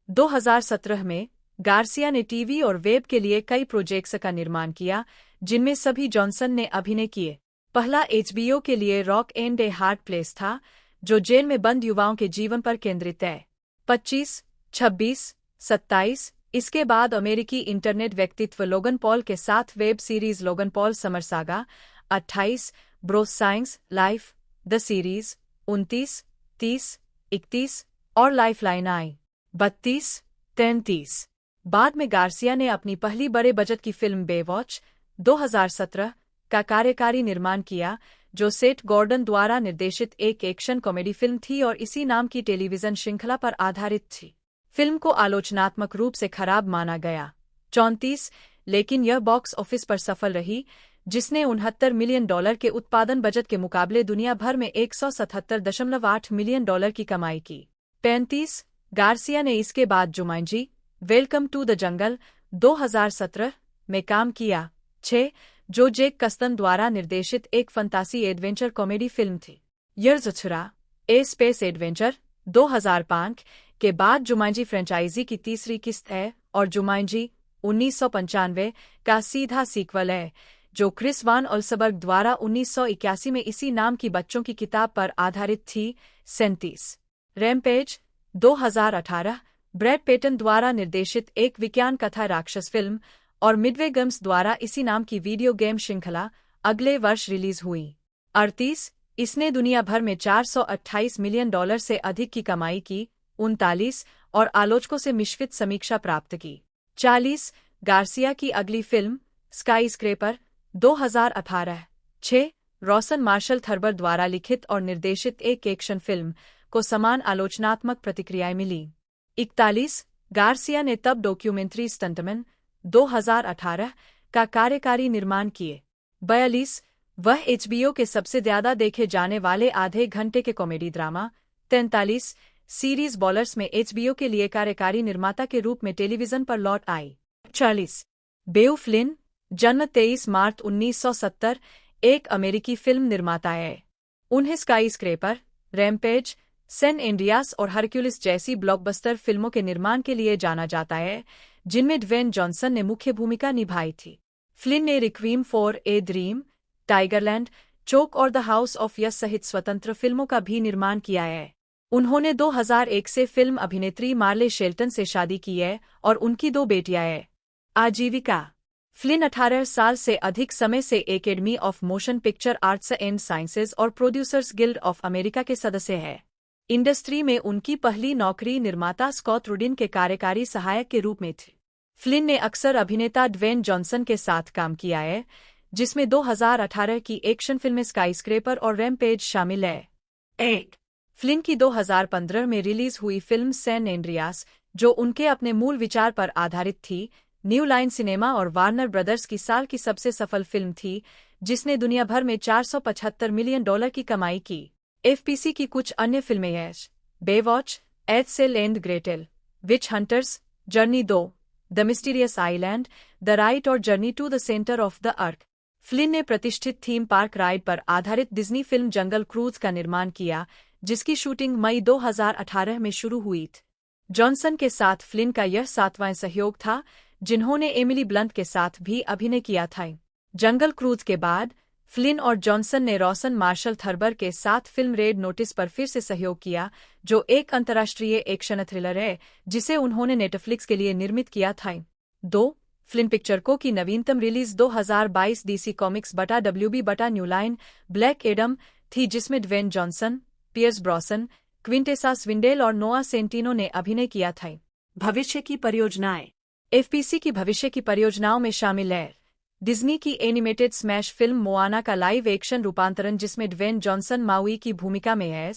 2017 में गार्सिया ने टीवी और वेब के लिए कई प्रोजेक्ट्स का निर्माण किया, जिनमें सभी जॉनसन ने अभिनय किए। पहला एचबीओ के लिए rock and a hard place था, जो जेल में बंद युवाओं के जीवन पर केंद्रित है। 25 26 27 इसके बाद अमेरिकी इंटरनेट व्यक्तित्व लोगन पॉल के साथ web series Logan Paul summer saga. 28 bro science life the series. 29 30 31 और लाइफलाइन आई। 32 33 बाद में गार्सिया ने अपनी पहली बड़े बजट की फिल्म बेवॉच 2017 का कार्यकारी निर्माण किया, जो सेठ गॉर्डन द्वारा निर्देशित एक एक्शन कॉमेडी फिल्म थी और इसी नाम की टेलीविजन श्रृंखला पर आधारित थी। फिल्म को आलोचनात्मक रूप से खराब माना गया। 34 लेकिन यह बॉक्स ऑफिस पर सफल रही, जिसने $69 मिलियन के उत्पादन बजट के मुकाबले दुनिया भर में $177.8 मिलियन की कमाई की। 35 गार्सिया ने इसके बाद Jumanji welcome to the jungle 2017 में काम किया। 6 जो जेक कस्तन द्वारा निर्देशित एक फंतासी एडवेंचर कॉमेडी फिल्म थी। यर्जछुरा ए स्पेस एडवेंचर 2005 के बाद जुमांजी फ्रेंचाइजी की तीसरी किस्त है और जुमांजी 1995 का सीधा सीक्वल है, जो क्रिस वान ओल्सबर्ग द्वारा 1981 में इसी नाम की बच्चों की किताब पर आधारित थी। 37 रैम्पेज 2018 ब्रैड पेटन द्वारा निर्देशित एक विज्ञान कथा राक्षस फिल्म और मिडवे गेम्स द्वारा इसी नाम की वीडियो गेम श्रृंखला अगले वर्ष रिलीज हुई। 38 इसने दुनिया भर में $428 मिलियन से अधिक की कमाई की। 39 और आलोचकों से मिश्रित समीक्षा प्राप्त की। 40 गार्सिया की अगली film sky scraper 2018। 6 रॉसन martial Thurber द्वारा लिखित और निर्देशित एक एक्शन फिल्म को समान आलोचनात्मक प्रतिक्रियाएं मिली। 41 गार्सिया ने तब डॉक्यूमेंट्री स्टंटमैन 2018 का कार्यकारी निर्माण किए। 42 वह एचबीओ के सबसे ज्यादा देखे जाने वाले आधे घंटे के कॉमेडी ड्रामा। 43 सीरीज बॉलर्स में एचबीओ के लिए कार्यकारी निर्माता के रूप में टेलीविजन पर लौट आई। 40 बेव फ्लिन जन्म 23 मार्च 1970 एक अमेरिकी फिल्म निर्माता है। उन्हें skyscraper, Rampage, San Andreas और हरक्यूलिस जैसी ब्लॉकबस्टर फिल्मों के निर्माण के लिए जाना जाता है, जिनमें ड्वेन जॉनसन ने मुख्य भूमिका निभाई थी। फ्लिन ने रिक्वीम फॉर ए ड्रीम, टाइगरलैंड, चोक और द हाउस ऑफ यस सहित स्वतंत्र फिल्मों का भी निर्माण किया है। उन्होंने 2001 से फिल्म अभिनेत्री मार्ले शेल्टन से शादी की है और उनकी 2 बेटियां हैं। आजीविका फ्लिन 18 साल से अधिक समय से academy of motion picture arts and sciences और प्रोड्यूसर्स गिल्ड ऑफ अमेरिका के सदस्य हैं। इंडस्ट्री में उनकी पहली नौकरी निर्माता स्कॉट रूडिन के कार्यकारी सहायक के रूप में थी। फ्लिन ने अक्सर अभिनेता ड्वेन जॉनसन के साथ काम किया है, जिसमें 2018 की एक्शन फिल्में स्काई स्क्रेपर और रैम्पेज शामिल है। 8 फ्लिन की 2015 में रिलीज हुई फिल्म सैन एंड्रियास, जो उनके अपने मूल विचार पर आधारित थी, न्यू लाइन सिनेमा और वार्नर ब्रदर्स की साल की सबसे सफल फिल्म थी, जिसने दुनिया भर में $475 मिलियन की कमाई की। एफपीसी की कुछ अन्य फिल्में यश, Baywatch, Hansel and Gretel, witch hunters, journey 2, the mysterious island, the rite और journey to the centre of the earth. Flynn ने प्रतिष्ठित थीम पार्क राइड पर आधारित डिज्नी फिल्म जंगल क्रूज का निर्माण किया, जिसकी शूटिंग मई 2018 में शुरू हुई थी। जॉनसन के साथ फ्लिन का यह 7वां सहयोग था, जिन्होंने एमिली ब्लंट के साथ भी अभिनय किया था। जंगल क्रूज के बाद फ्लिन और जॉनसन ने रॉसन मार्शल थर्बर के साथ फिल्म रेड नोटिस पर फिर से सहयोग किया, जो एक अंतर्राष्ट्रीय एक्शन थ्रिलर है जिसे उन्होंने नेटफ्लिक्स के लिए निर्मित किया था। 2. फ्लिन पिक्चर को की नवीनतम रिलीज 2022 डीसी कॉमिक्स बटा WB बटा न्यू लाइन ब्लैक एडम थी, जिसमें ड्वेन जॉनसन, पियर्स ब्रॉसन, क्विंटेसा स्विंडेल और नोआ सेंटिनो ने अभिनय किया था। भविष्य की परियोजनाएं। एफपीसी की भविष्य की परियोजनाओं में शामिल है डिज्नी की एनिमेटेड स्मैश फिल्म मोआना का लाइव एक्शन रूपांतरण, जिसमें ड्वेन जॉनसन माउई की भूमिका में है,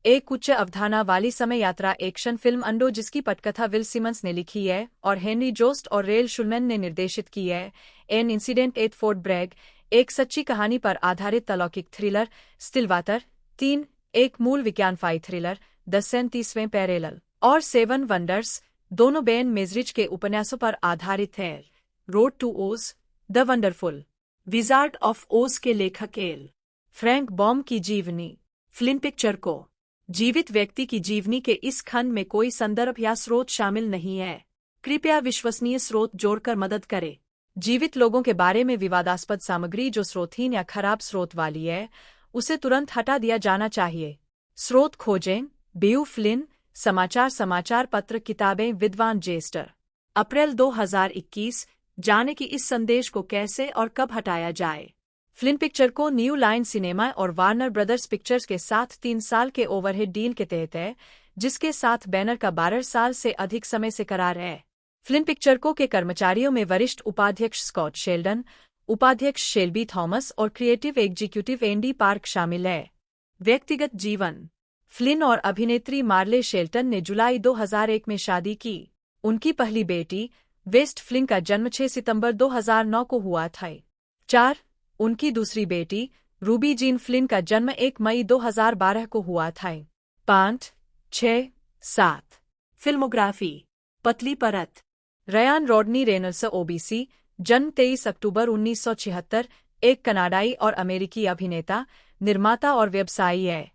एक उच्च अवधारणा वाली समय यात्रा एक्शन फिल्म अंडो, जिसकी पटकथा विल सिमंस ने लिखी है और हेनरी जोस्ट और रेल शुलमैन ने निर्देशित की है। An incident at Fort Bragg, एक सच्ची कहानी पर आधारित अलौकिक थ्रिलर। स्टिलवाटर 3, एक मूल विज्ञान फाई थ्रिलर। द 37वें पैरेलल और 7 वंडर्स, दोनों बेन मेजरिच के उपन्यासों पर आधारित है। रोड टू ओज, द वंडरफुल विजार्ड ऑफ ओज के लेखक एल फ्रैंक बॉम की जीवनी। फ्लिन पिक्चर को जीवित व्यक्ति की जीवनी के इस खंड में कोई संदर्भ या स्रोत शामिल नहीं है। कृपया विश्वसनीय स्रोत जोड़कर मदद करें। जीवित लोगों के बारे में विवादास्पद सामग्री जो स्रोतहीन या खराब स्रोत वाली है, उसे तुरंत हटा दिया जाना चाहिए। स्रोत खोजें। बेयू फ्लिन, समाचार पत्र, किताबें, विद्वान जेस्टर। अप्रैल 2021, जाने कि इस संदेश को कैसे और कब हटाया जाए। फ्लिन पिक्चर को न्यू लाइन सिनेमा और वार्नर ब्रदर्स पिक्चर्स के साथ 3 साल के ओवरहेड डील के तहत है, जिसके साथ बैनर का 12 साल से अधिक समय से करार है। फ्लिन पिक्चर को के कर्मचारियों में वरिष्ठ उपाध्यक्ष स्कॉट शेल्डन, उपाध्यक्ष शेल्बी थॉमस और क्रिएटिव एग्जीक्यूटिव एंडी पार्क शामिल है। व्यक्तिगत जीवन। फ्लिन और अभिनेत्री मार्ले शेल्टन ने जुलाई 2001 में शादी की। उनकी पहली बेटी वेस्ट फ्लिन का जन्म 6 सितंबर 2009 को हुआ था। 4. उनकी दूसरी बेटी रूबी जीन फ्लिन का जन्म 1 मई 2012 को हुआ था। 5, 6, 7. फिल्मोग्राफी। पतली परत। रयान रॉडनी रेनल्स ओबीसी, जन्म 23 अक्टूबर 1976, एक कनाडाई और अमेरिकी अभिनेता, निर्माता और व्यवसायी है।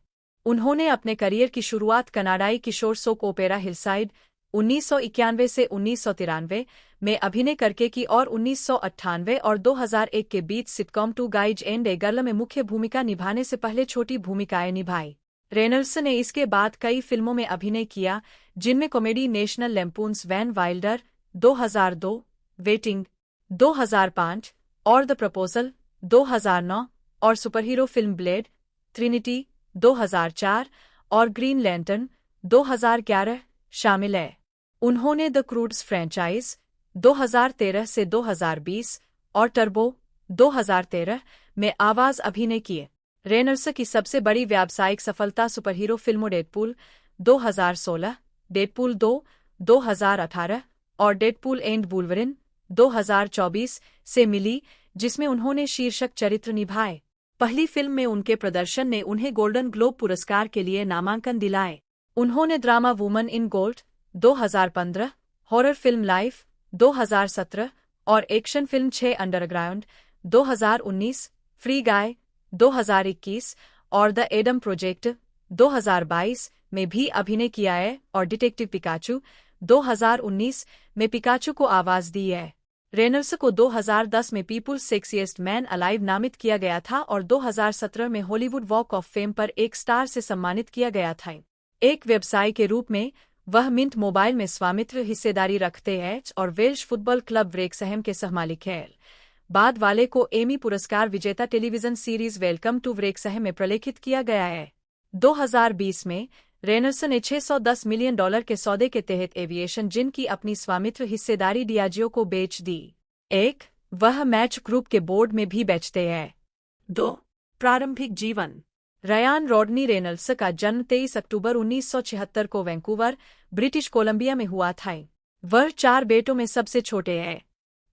उन्होंने अपने करियर की शुरुआत कनाडाई किशोर सोप ओपेरा हिलसाइड 1991 से 1993 में अभिनय करके की और 1998 और 2001 के बीच sitcom two guys and a girl में मुख्य भूमिका निभाने से पहले छोटी भूमिकाएं निभाई। रेनल्स ने इसके बाद कई फिल्मों में अभिनय किया, जिनमें comedy National Lampoon's Van Wilder 2002, Waiting 2005 और द प्रपोजल 2009 और सुपरहीरो फिल्म ब्लेड ट्रिनिटी 2004 और ग्रीन लैंटर्न 2011 शामिल है। उन्होंने द क्रूड्स फ्रैंचाइज 2013 से 2020 और टर्बो 2013 में आवाज अभिनय किए। रेनल्स की सबसे बड़ी व्यावसायिक सफलता सुपरहीरो फिल्मों डेडपूल 2016, डेडपूल 2 2018 और डेडपूल एंड वुल्वरिन 2024 से मिली, जिसमें उन्होंने शीर्षक चरित्र निभाए। पहली फिल्म में उनके प्रदर्शन ने उन्हें गोल्डन ग्लोब पुरस्कार के लिए नामांकन दिलाए। उन्होंने drama woman in gold 2015, horror film life 2017 और एक्शन फिल्म 6 अंडरग्राउंड 2019, फ्री गाय 2021 और द एडम प्रोजेक्ट 2022 में भी अभिनय किया है और डिटेक्टिव पिकाचू 2019 में पिकाचू को आवाज दी है। रेनल्स को 2010 में पीपुल्स सेक्सिएस्ट मैन अलाइव नामित किया गया था और 2017 में हॉलीवुड वॉक ऑफ फेम पर एक स्टार से सम्मानित किया गया था। एक व्यवसाय के रूप में वह मिंट मोबाइल में स्वामित्व हिस्सेदारी रखते हैं और वेल्श फुटबॉल क्लब व्रेक्सहैम के सहमालिक हैं। बाद वाले को एमी पुरस्कार विजेता टेलीविजन सीरीज वेलकम टू व्रेक्सहैम में प्रलेखित किया गया है। 2020 में रेनल्स ने $610 मिलियन के सौदे के तहत एविएशन जिन की अपनी स्वामित्व हिस्सेदारी डियाजियो को बेच दी। 1. वह मैच ग्रुप के बोर्ड में भी बेचते हैं। 2. प्रारंभिक जीवन। रयान रॉडनी रेनल्स का जन्म 23 अक्टूबर 1976 को वैंकूवर, ब्रिटिश कोलंबिया में हुआ था। वह 4 बेटों में सबसे छोटे हैं।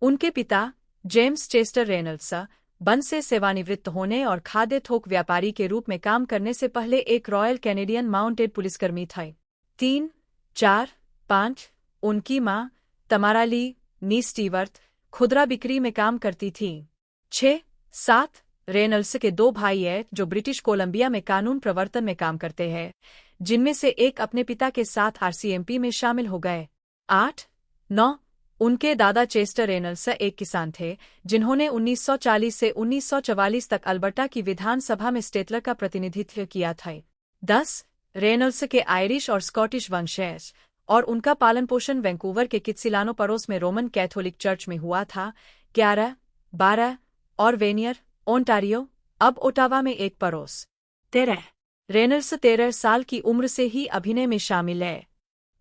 उनके पिता जेम्स चेस्टर रेनल्ड्स वन से सेवानिवृत्त होने और खाद्य थोक व्यापारी के रूप में काम करने से पहले एक रॉयल कैनेडियन माउंटेड पुलिसकर्मी थे। 3, 4, 5 उनकी मां तमारा नी स्टीवर्थ खुदरा बिक्री में काम करती थी। 6, 7 रेनल्ड्स के 2 भाई हैं जो ब्रिटिश कोलंबिया में कानून प्रवर्तन में काम करते हैं, जिनमें से एक अपने पिता के साथ RCMP में शामिल हो गए। 8, 9 उनके दादा चेस्टर रेनल्ड्स एक किसान थे जिन्होंने 1940 से 1944 तक अल्बर्टा की विधानसभा में स्टेटलर का प्रतिनिधित्व किया था। 10 रेनल्ड्स के आयरिश और स्कॉटिश वंशज और उनका पालन पोषण वैंकूवर के कित्सिलानो पड़ोस में रोमन कैथोलिक चर्च में हुआ था। 11, 12 और वेनियर ओंटारियो अब ओटावा में एक पड़ोस। 13 रेनल्ड्स 13 साल की उम्र से ही अभिनय में शामिल है।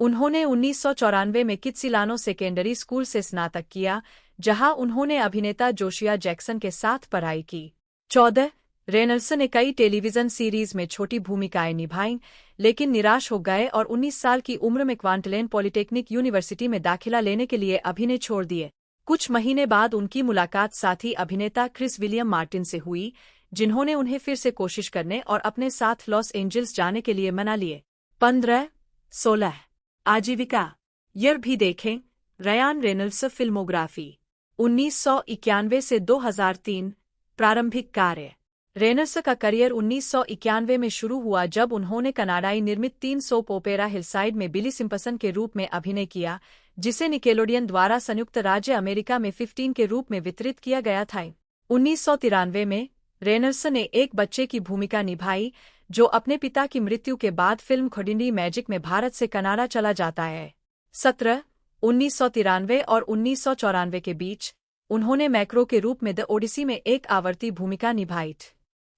उन्होंने 1994 में कित्सिलानो सेकेंडरी स्कूल से स्नातक किया, जहां उन्होंने अभिनेता जोशिया जैक्सन के साथ पढ़ाई की। 14 रेनल्ड्स ने कई टेलीविजन सीरीज में छोटी भूमिकाएं निभाईं, लेकिन निराश हो गए और 19 साल की उम्र में क्वांटलेन पॉलिटेक्निक यूनिवर्सिटी में दाखिला लेने के लिए अभिनय छोड़ दिए। कुछ महीने बाद उनकी मुलाकात साथी अभिनेता क्रिस विलियम मार्टिन से हुई, जिन्होंने उन्हें फिर से कोशिश करने और अपने साथ लॉस एंजल्स जाने के लिए मना लिए। 15, 16 आजीविका ईयर भी देखें। रयान रेनल्ड्स फिल्मोग्राफी 1991 से 2003 प्रारंभिक कार्य। रेनल्ड्स का करियर 1991 में शुरू हुआ जब उन्होंने कनाडाई निर्मित 3 सोप ओपेरा हिलसाइड में बिली सिम्पसन के रूप में अभिनय किया, जिसे निकेलोडियन द्वारा संयुक्त राज्य अमेरिका में 15 के रूप में वितरित किया गया था। 1993 में रेनल्ड्स ने एक बच्चे की भूमिका निभाई जो अपने पिता की मृत्यु के बाद फिल्म खोडिंडी मैजिक में भारत से कनाडा चला जाता है। 17 1993 और 1994 के बीच उन्होंने मैक्रो के रूप में द ओडिसी में एक आवर्ती भूमिका निभाई।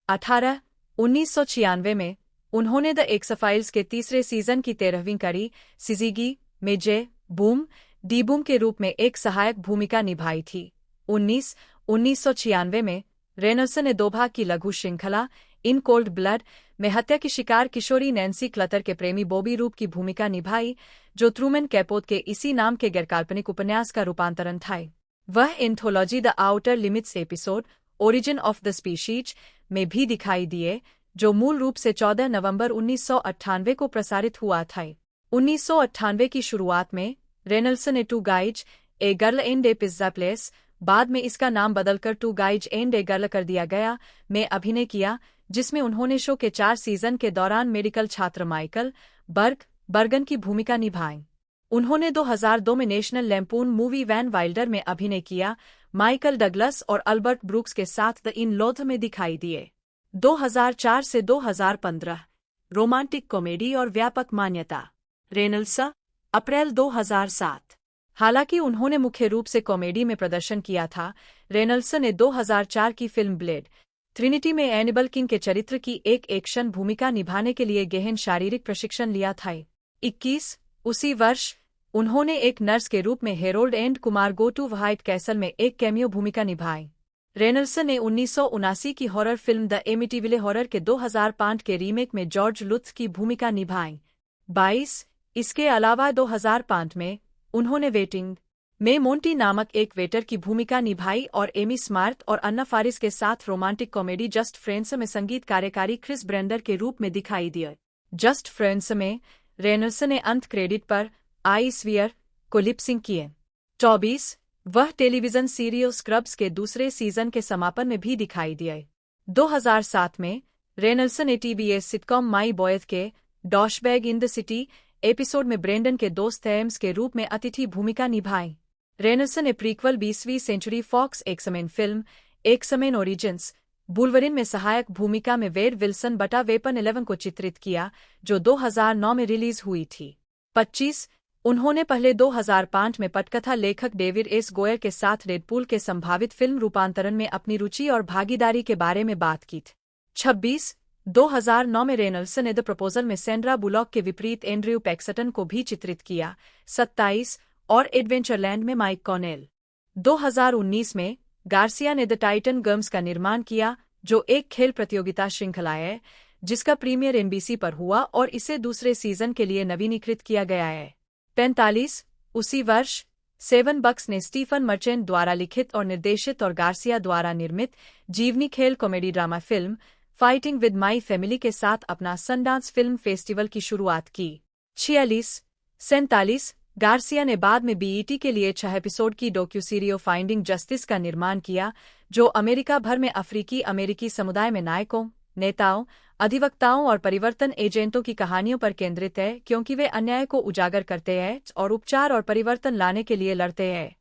18 1996 में उन्होंने द एक्स-फाइल्स के तीसरे सीजन की 13वीं कड़ी सिजिगी में जे बूम डी बूम के रूप में एक सहायक भूमिका निभाई थी। 1996 में रेनल्ड्स ने 2 भाग की लघु श्रृंखला इन कोल्ड ब्लड में हत्या की शिकार किशोरी नैन्सी क्लटर के प्रेमी बॉबी रूप की भूमिका निभाई, जो ट्रूमैन कैपोट के इसी नाम के गैरकाल्पनिक उपन्यास का रूपांतरण था। वह anthology the outer limits episode origin of the species में भी दिखाई दिए, जो मूल रूप से 14 नवंबर 1998 को प्रसारित हुआ था। 1998 की शुरुआत में रेनल्ड्स ने two guys a girl and a pizza place, बाद में इसका नाम बदलकर two guys and a girl कर दिया गया, में अभिनय किया, जिसमें उन्होंने शो के 4 सीजन के दौरान मेडिकल छात्र माइकल बर्गन की भूमिका निभाई। उन्होंने 2002 में नेशनल लैम्पून मूवी वैन वाइल्डर में अभिनय किया, माइकल डगलस और अल्बर्ट ब्रूक्स के साथ द इन लॉथ में दिखाई दिए। 2004 से 2015 रोमांटिक कॉमेडी और व्यापक मान्यता। रेनल्ड्स अप्रैल 2007 हालांकि उन्होंने मुख्य रूप से कॉमेडी में प्रदर्शन किया था, रेनल्ड्स ने 2004 की फिल्म ब्लेड ट्रिनिटी में एनिबल किंग के चरित्र की एक एक्शन भूमिका निभाने के लिए गहन शारीरिक प्रशिक्षण लिया था। 21 उसी वर्ष उन्होंने एक नर्स के रूप में Harold and Kumar go to White Castle में एक कैमियो भूमिका निभाई। रेनल्ड्स ने 1979 की horror film the Amityville horror के 2005 के रीमेक में जॉर्ज लुथ की भूमिका निभाई। 22 इसके अलावा 2005 में उन्होंने वेटिंग में मोंटी नामक एक वेटर की भूमिका निभाई और एमी स्मार्ट और अन्ना फारिस के साथ रोमांटिक कॉमेडी जस्ट फ्रेंड्स में संगीत कार्यकारी क्रिस ब्रेंडर के रूप में दिखाई दिया। जस्ट फ्रेंड्स में रेनल्ड्स ने अंत क्रेडिट पर आई स्वीयर को लिपसिंग किए। 24 वह टेलीविजन सीरियल स्क्रब्स के दूसरे सीजन के समापन में भी दिखाई दिए। 2007 में रेनल्ड्स ने टीबीएस सिटकॉम माई बॉयज के डॉशबैग इन द सिटी एपिसोड में ब्रेंडन के दोस्त एम्स के रूप में अतिथि भूमिका निभाई। रेनल्ड्स ने प्रीक्वल 20वीं Century Fox X Men film X Men Origins Wolverine में सहायक भूमिका में वेड विल्सन बटा वेपन 11 को चित्रित किया, जो 2009 में रिलीज हुई थी। 25 उन्होंने पहले 2005 में पटकथा लेखक डेविड एस गोयर के साथ डेडपूल के संभावित फिल्म रूपांतरण में अपनी रुचि और भागीदारी के बारे में बात की। 26 2009 में रेनल्ड्स ने द प्रपोजल में सैंड्रा बुलॉक के विपरीत एंड्रयू पैक्सटन को भी चित्रित किया। 27 और एडवेंचरलैंड में माइक कॉनेल। 2019 में गार्सिया ने द टाइटन गर्म्स का निर्माण किया, जो एक खेल प्रतियोगिता श्रृंखला है जिसका प्रीमियर NBC पर हुआ और इसे दूसरे सीजन के लिए नवीनीकृत किया गया है। 45 उसी वर्ष 7 बक्स ने स्टीफन मर्चेंट द्वारा लिखित और निर्देशित और गार्सिया द्वारा निर्मित जीवनी खेल comedy drama film fighting with my family के साथ अपना सनडांस फिल्म फेस्टिवल की शुरुआत की। 47 गार्सिया ने बाद में बीईटी के लिए 6 एपिसोड की डॉक्यूसीरियो फाइंडिंग जस्टिस का निर्माण किया, जो अमेरिका भर में अफ्रीकी अमेरिकी समुदाय में नायकों, नेताओं, अधिवक्ताओं और परिवर्तन एजेंटों की कहानियों पर केंद्रित है, क्योंकि वे अन्याय को उजागर करते हैं और उपचार और परिवर्तन लाने के लिए लड़ते हैं।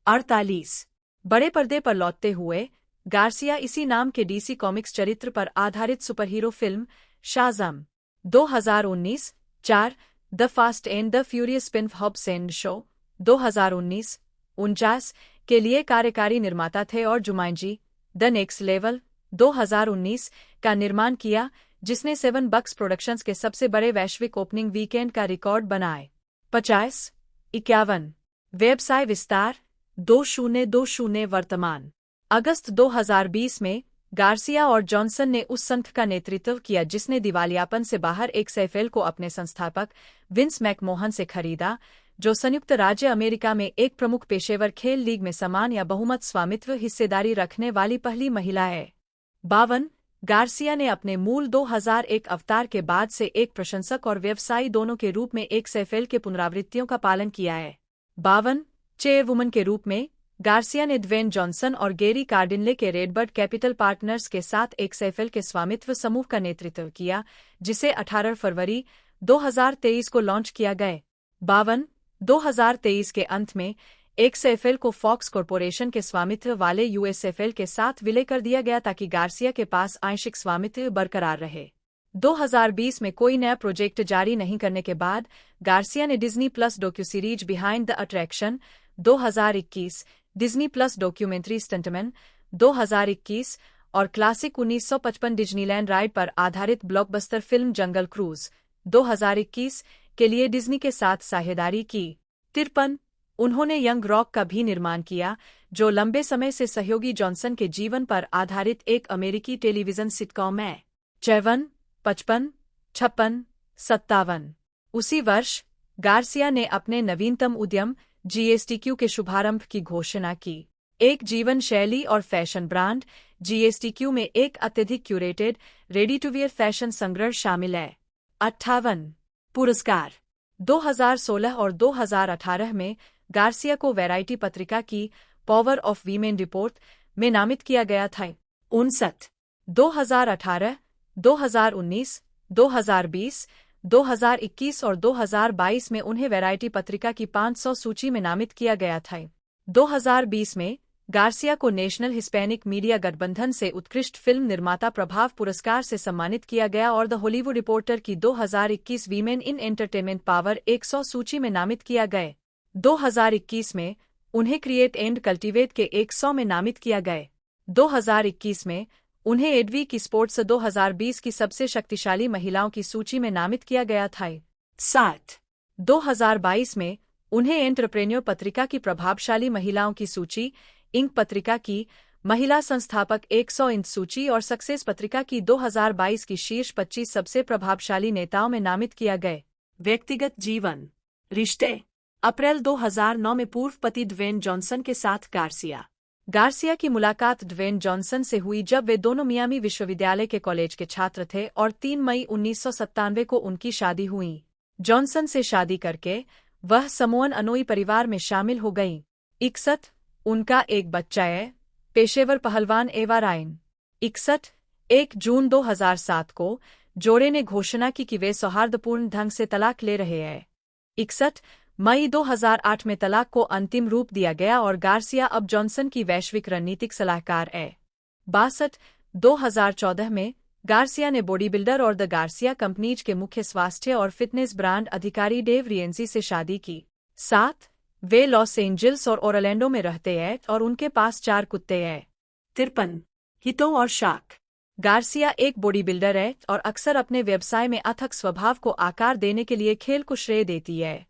48 बड़े पर्दे पर लौटते हुए गार्सिया इसी नाम के डीसी कॉमिक्स चरित्र पर आधारित superhero film Shazam 2019, 4 the fast and the furious spin Hobbs and Shaw 2019 के लिए कार्यकारी निर्माता थे और जुमांजी द नेक्स्ट लेवल 2019 का निर्माण किया, जिसने 7 बक्स प्रोडक्शंस के सबसे बड़े वैश्विक ओपनिंग वीकेंड का रिकॉर्ड बनाए। 51 व्यवसाय विस्तार 2020 वर्तमान अगस्त 2020 में गार्सिया और जॉनसन ने उस संघ का नेतृत्व किया जिसने दिवालियापन से बाहर XFL को अपने संस्थापक विंस मैकमोहन से खरीदा, जो संयुक्त राज्य अमेरिका में एक प्रमुख पेशेवर खेल लीग में समान या बहुमत स्वामित्व हिस्सेदारी रखने वाली पहली महिला है। 52 गार्सिया ने अपने मूल 2001 अवतार के बाद से एक प्रशंसक और व्यवसायी दोनों के रूप में XFL के पुनरावृत्तियों का पालन किया है। 52 चेयरवुमन के रूप में गार्सिया ने ड्वेन जॉनसन और गेरी कार्डिनले के रेडबर्ड कैपिटल पार्टनर्स के साथ XFL के स्वामित्व समूह का नेतृत्व किया, जिसे 18 फरवरी 2023 को लॉन्च किया गया। 52 2023 के अंत में XFL को फॉक्स कॉरपोरेशन के स्वामित्व वाले USFL के साथ विलय कर दिया गया ताकि गार्सिया के पास आंशिक स्वामित्व बरकरार रहे। 2020 में कोई नया प्रोजेक्ट जारी नहीं करने के बाद गार्सिया ने Disney plus docuseries behind the attraction 2021, Disney plus documentary stuntman 2021 और क्लासिक 1955 डिज्नीलैंड राइड पर आधारित ब्लॉकबस्टर फिल्म जंगल क्रूज 2021 के लिए डिज्नी के साथ साझेदारी की। 53 उन्होंने यंग रॉक का भी निर्माण किया, जो लंबे समय से सहयोगी जॉनसन के जीवन पर आधारित एक अमेरिकी टेलीविजन सिटकॉम है। 54 55 56 57 उसी वर्ष गार्सिया ने अपने नवीनतम उद्यम GSTQ के शुभारंभ की घोषणा की। एक जीवन शैली और फैशन ब्रांड GSTQ में एक अत्यधिक curated ready to wear fashion संग्रह शामिल है। 58 पुरस्कार 2016 और 2018 में गार्सिया को वैरायटी पत्रिका की पावर ऑफ वीमेन रिपोर्ट में नामित किया गया था। 59 2018, 2019, 2020, 2021 और 2022 में उन्हें वैरायटी पत्रिका की 500 सूची में नामित किया गया था। 2020 में गार्सिया को नेशनल हिस्पैनिक मीडिया गठबंधन से उत्कृष्ट फिल्म निर्माता प्रभाव पुरस्कार से सम्मानित किया गया और द हॉलीवुड रिपोर्टर की 2021 वीमेन इन एंटरटेनमेंट पावर 100 सूची में नामित किया गया। 2021 में उन्हें क्रिएट एंड कल्टीवेट के 100 में नामित किया गया। 2021 में उन्हें एडवी की स्पोर्ट्स 2020 की सबसे शक्तिशाली महिलाओं की सूची में नामित किया गया था। 7 2022 में उन्हें एंटरप्रेन्योर पत्रिका की प्रभावशाली महिलाओं की सूची, इंक पत्रिका की महिला संस्थापक 100 इंच सूची और सक्सेस पत्रिका की 2022 की शीर्ष 25 सबसे प्रभावशाली नेताओं में नामित किया गया। व्यक्तिगत जीवन रिश्ते अप्रैल 2009 में पूर्व पति ड्वेन जॉनसन के साथ गार्सिया की मुलाकात ड्वेन जॉनसन से हुई जब वे दोनों मियामी विश्वविद्यालय के कॉलेज के छात्र थे और 3 मई 1997 को उनकी शादी हुई। जॉनसन से शादी करके वह समोअन अनोई परिवार में शामिल हो गईं। 61 उनका एक बच्चा है, पेशेवर पहलवान एवा रायन। 61 1 जून 2007 को जोड़े ने घोषणा की कि वे सौहार्दपूर्ण ढंग से तलाक ले रहे हैं। 61 मई 2008 में तलाक को अंतिम रूप दिया गया और गार्सिया अब जॉनसन की वैश्विक रणनीतिक सलाहकार है। 62 2014 में गार्सिया ने बॉडी बिल्डर और द गार्सिया कंपनीज के मुख्य स्वास्थ्य और फिटनेस ब्रांड अधिकारी डेव रिएंजी से शादी की। 7 वे लॉस एंजल्स और ओरलैंडो में रहते हैं और उनके पास 4 कुत्ते हैं। 53 हितो और शाक गार्सिया एक बॉडी बिल्डर है और अक्सर अपने व्यवसाय में अथक स्वभाव को आकार देने के लिए खेल को श्रेय देती है।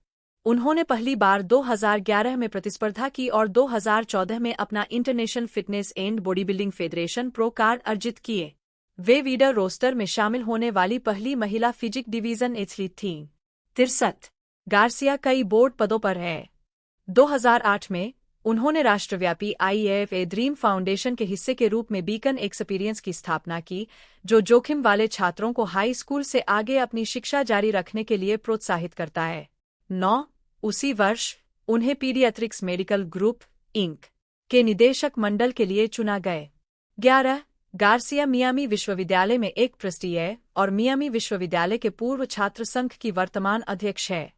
उन्होंने पहली बार 2011 में प्रतिस्पर्धा की और 2014 में अपना international fitness and body building federation pro card अर्जित किए। वे वीडर रोस्टर में शामिल होने वाली पहली महिला फिजिक डिवीजन एथलीट थीं। 63 गार्सिया कई बोर्ड पदों पर है। 2008 में उन्होंने राष्ट्रव्यापी IAFA ड्रीम फाउंडेशन के हिस्से के रूप में बीकन एक्सपीरियंस की स्थापना की, जो जोखिम वाले छात्रों को हाई स्कूल से आगे अपनी शिक्षा जारी रखने के लिए प्रोत्साहित करता है। 9 उसी वर्ष उन्हें पीडियाट्रिक्स मेडिकल ग्रुप इंक के निदेशक मंडल के लिए चुना गए। 11 गार्सिया मियामी विश्वविद्यालय में एक ट्रस्टी है और मियामी विश्वविद्यालय के पूर्व छात्र संघ की वर्तमान अध्यक्ष है।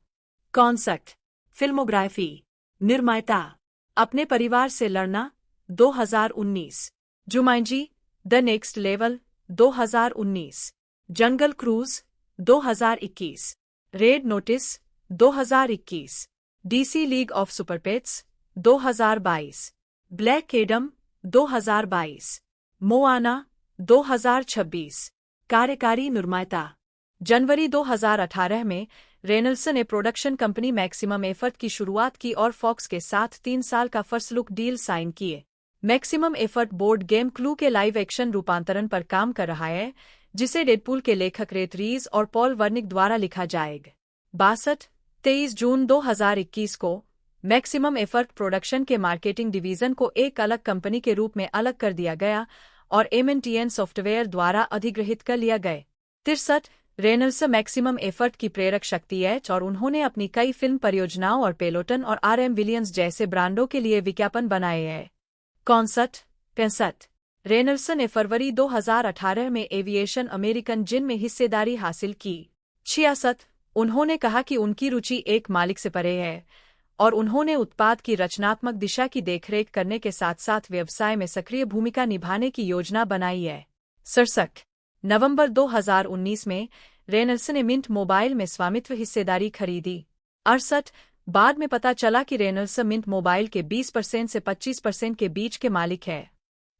कॉन्सेप्ट, फिल्मोग्राफी, निर्माता, अपने परिवार से लड़ना 2019, Jumanji the next level 2019, Jungle Cruise 2021, Red Notice 2021, DC League of Superpets 2022, Black Adam 2022, Moana 2026। कार्यकारी निर्माता। जनवरी 2018 में रेनल्सन ने प्रोडक्शन कंपनी मैक्सिमम एफर्ट की शुरुआत की और फॉक्स के साथ 3 साल का फर्स्ट लुक डील साइन किए। Maximum effort board game clue के लाइव एक्शन रूपांतरण पर काम कर रहा है, जिसे डेडपूल के लेखक रेथ रीज और पॉल वर्निक द्वारा लिखा जाएगा। 23 जून 2021 को मैक्सिमम एफर्ट प्रोडक्शन के मार्केटिंग डिवीजन को एक अलग कंपनी के रूप में अलग कर दिया गया और MNTN सॉफ्टवेयर द्वारा अधिग्रहित कर लिया गया। 63 रेनल्स मैक्सिमम एफर्ट की प्रेरक शक्ति है और उन्होंने अपनी कई फिल्म परियोजनाओं और पेलोटन और RM विलियम्स जैसे ब्रांडों के लिए विज्ञापन बनाए हैं। 65 रेनल्सन ने फरवरी 2018 में एविएशन अमेरिकन जिन में हिस्सेदारी हासिल की। 66 उन्होंने कहा कि उनकी रुचि एक मालिक से परे है और उन्होंने उत्पाद की रचनात्मक दिशा की देखरेख करने के साथ साथ व्यवसाय में सक्रिय भूमिका निभाने की योजना बनाई है। 67 नवंबर 2019 में रेनल्सन ने मिंट मोबाइल में स्वामित्व हिस्सेदारी खरीदी। 68 बाद में पता चला कि रेनल्सन मिंट मोबाइल के 20% से 25% के बीच के मालिक है।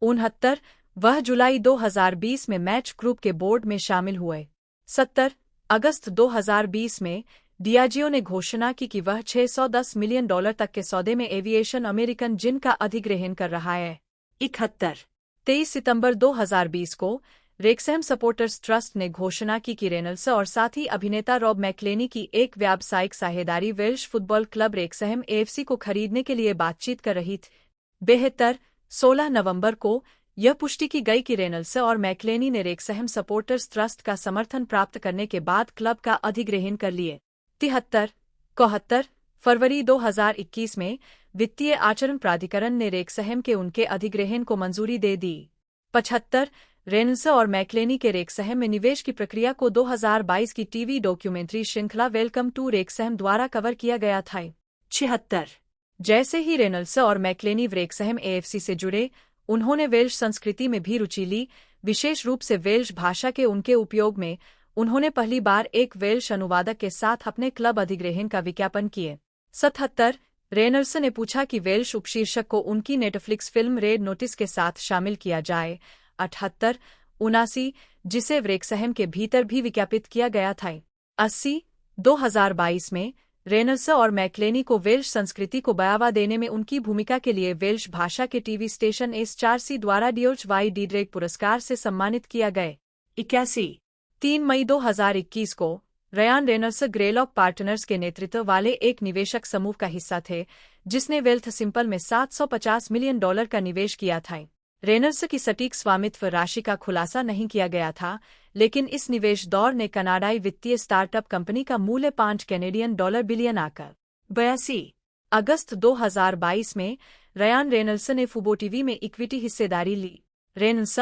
69 वह जुलाई 2020 में मैच ग्रुप के बोर्ड में शामिल हुए। 70 अगस्त 2020 में डियाजियो ने घोषणा की कि वह $610 मिलियन तक के सौदे में एविएशन अमेरिकन जिन का अधिग्रहण कर रहा है। 71 23 सितंबर 2020 को रेक्सहैम सपोर्टर्स ट्रस्ट ने घोषणा की कि रेनल्स और साथ ही अभिनेता रॉब मैक्लेनी की एक व्यावसायिक साझेदारी Welsh football club Wrexham AFC को खरीदने के लिए बातचीत कर रही थी। 72 16 नवंबर को यह पुष्टि की गई कि रेनल्स और मैक्लेनी ने रेक्सहैम सपोर्टर्स ट्रस्ट का समर्थन प्राप्त करने के बाद क्लब का अधिग्रहण कर लिए। 73 फरवरी 2021 में वित्तीय आचरण प्राधिकरण ने रेक्सहैम के उनके अधिग्रहण को मंजूरी दे दी। 75 रेनल्स और मैक्लेनी के रेक्सहैम में निवेश की प्रक्रिया को 2022 की टीवी डॉक्यूमेंट्री श्रृंखला वेलकम टू रेक्सहैम द्वारा कवर किया गया था। 76 जैसे ही रेनल्स और मैक्लेनी रेक्सहैम AFC से जुड़े, उन्होंने वेल्श संस्कृति में भी रुचि ली, विशेष रूप से वेल्श भाषा के उनके उपयोग में। उन्होंने पहली बार एक वेल्श अनुवादक के साथ अपने क्लब अधिग्रहण का विज्ञापन किए। 77 रेनल्स ने पूछा कि वेल्श उपशीर्षक को उनकी नेटफ्लिक्स फिल्म रेड नोटिस के साथ शामिल किया जाए। 78 79 जिसे रेक्सहैम के भीतर भी विज्ञापित किया गया था। 80 2022 में रेनल्स और मैक्लेनी को वेल्श संस्कृति को बढ़ावा देने में उनकी भूमिका के लिए वेल्श भाषा के टीवी स्टेशन S4C द्वारा डियोच वाई डीड्रेक पुरस्कार से सम्मानित किया गया। 81 3 मई 2021 को रयान रेनल्स ग्रेलॉक पार्टनर्स के नेतृत्व वाले एक निवेशक समूह का हिस्सा थे, जिसने वेल्थ सिंपल में $750 मिलियन का निवेश किया था। रेनल्स की सटीक स्वामित्व राशि का खुलासा नहीं किया गया था, लेकिन इस निवेश दौर ने कनाडाई वित्तीय स्टार्टअप कंपनी का मूल्य $5 बिलियन आकर 82 अगस्त 2022 में रयान रेनल्स ने फुबो टीवी में इक्विटी हिस्सेदारी ली। रेनल्स,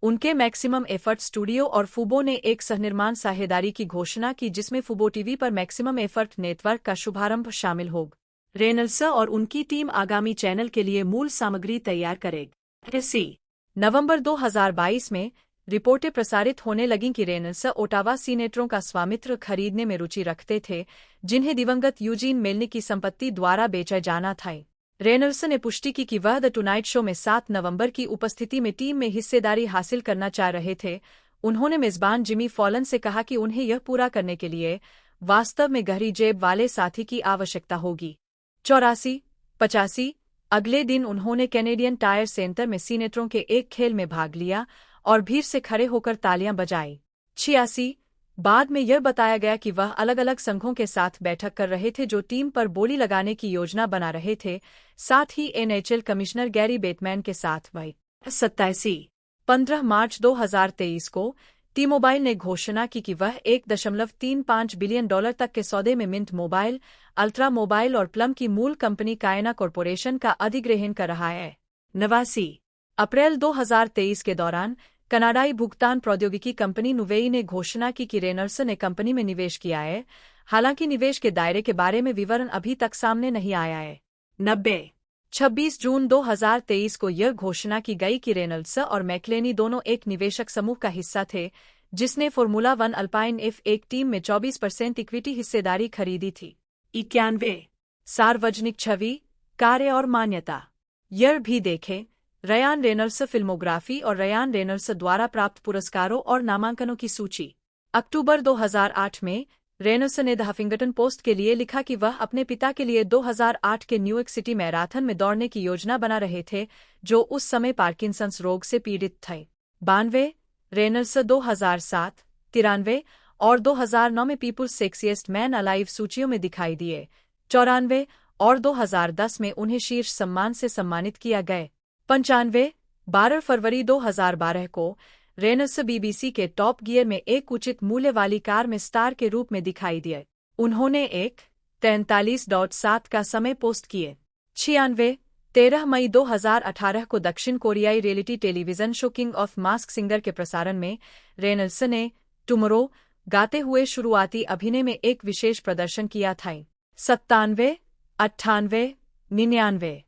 उनके मैक्सिमम एफर्ट स्टूडियो और फुबो ने एक सहनिर्माण साझेदारी की घोषणा की, जिसमें फुबो टीवी पर मैक्सिमम एफर्ट नेटवर्क का शुभारंभ शामिल होगा। रेनल्स और उनकी टीम आगामी चैनल के लिए मूल सामग्री तैयार करेगी। नवंबर 2022 में रिपोर्टें प्रसारित होने लगीं कि रेनल्स ओटावा सीनेटरों का स्वामित्व खरीदने में रुचि रखते थे, जिन्हें दिवंगत यूजीन मेलनिक की संपत्ति द्वारा बेचा जाना था। रेनल्स ने पुष्टि की कि वह द टुनाइट शो में 7 नवंबर की उपस्थिति में टीम में हिस्सेदारी हासिल करना चाह रहे थे। उन्होंने मेजबान जिमी फॉलन से कहा कि उन्हें यह पूरा करने के लिए वास्तव में गहरी जेब वाले साथी की आवश्यकता होगी। 84 अगले दिन उन्होंने कैनेडियन टायर सेंटर में सीनेटरों के एक खेल में भाग लिया और भीड़ से खड़े होकर तालियां बजाई। 86 बाद में यह बताया गया कि वह अलग अलग संघों के साथ बैठक कर रहे थे जो टीम पर बोली लगाने की योजना बना रहे थे, साथ ही एनएचएल कमिश्नर गैरी बेटमैन के साथ वही 15 मार्च 2023 को टी मोबाइल ने घोषणा की कि वह $1.35 बिलियन तक के सौदे में मिंट मोबाइल, अल्ट्रा मोबाइल और प्लम की मूल कंपनी कायना कॉरपोरेशन का अधिग्रहण कर रहा है। 89 अप्रैल 2023 के दौरान कनाडाई भुगतान प्रौद्योगिकी कंपनी नुवेई ने घोषणा की कि रेनल्स ने कंपनी में निवेश किया है, हालांकि निवेश के दायरे के बारे में विवरण अभी तक सामने नहीं आया है। 90 26 जून 2023 को यह घोषणा की गई कि रेनल्ड्स और मैक्लेनी दोनों एक निवेशक समूह का हिस्सा थे जिसने फॉर्मूला 1 अल्पाइन F1 टीम में 24% इक्विटी हिस्सेदारी खरीदी थी। 91 सार्वजनिक छवि, कार्य और मान्यता। यह भी देखें रयान रेनल्ड्स फिल्मोग्राफी और रयान रेनल्ड्स द्वारा प्राप्त पुरस्कारों और नामांकनों की सूची। अक्टूबर 2008 में रेनल्ड्स ने द हफिंगटन पोस्ट के लिए लिखा कि वह अपने पिता के लिए 2008 के न्यूयॉर्क सिटी मैराथन में दौड़ने की योजना बना रहे थे, जो उस समय पार्किंसंस रोग से पीड़ित थे। 92 रेनल्ड्स 2007, 93 और 2009 में पीपुल्स सेक्सिएस्ट मैन अलाइव सूचियों में दिखाई दिए। 94 और 2010 में उन्हें शीर्ष सम्मान से सम्मानित किया गया। 95 12 फरवरी 2012 को रेनल्ड्स बीबीसी के टॉप गियर में एक उचित मूल्य वाली कार में स्टार के रूप में दिखाई दिए। उन्होंने एक 43.7 का समय पोस्ट किए। 96 13 मई 2018 को दक्षिण कोरियाई reality television show king of mask singer के प्रसारण में रेनल्ड्स ने टुमरो गाते हुए शुरुआती अभिनय में एक विशेष प्रदर्शन किया था। 97 98 99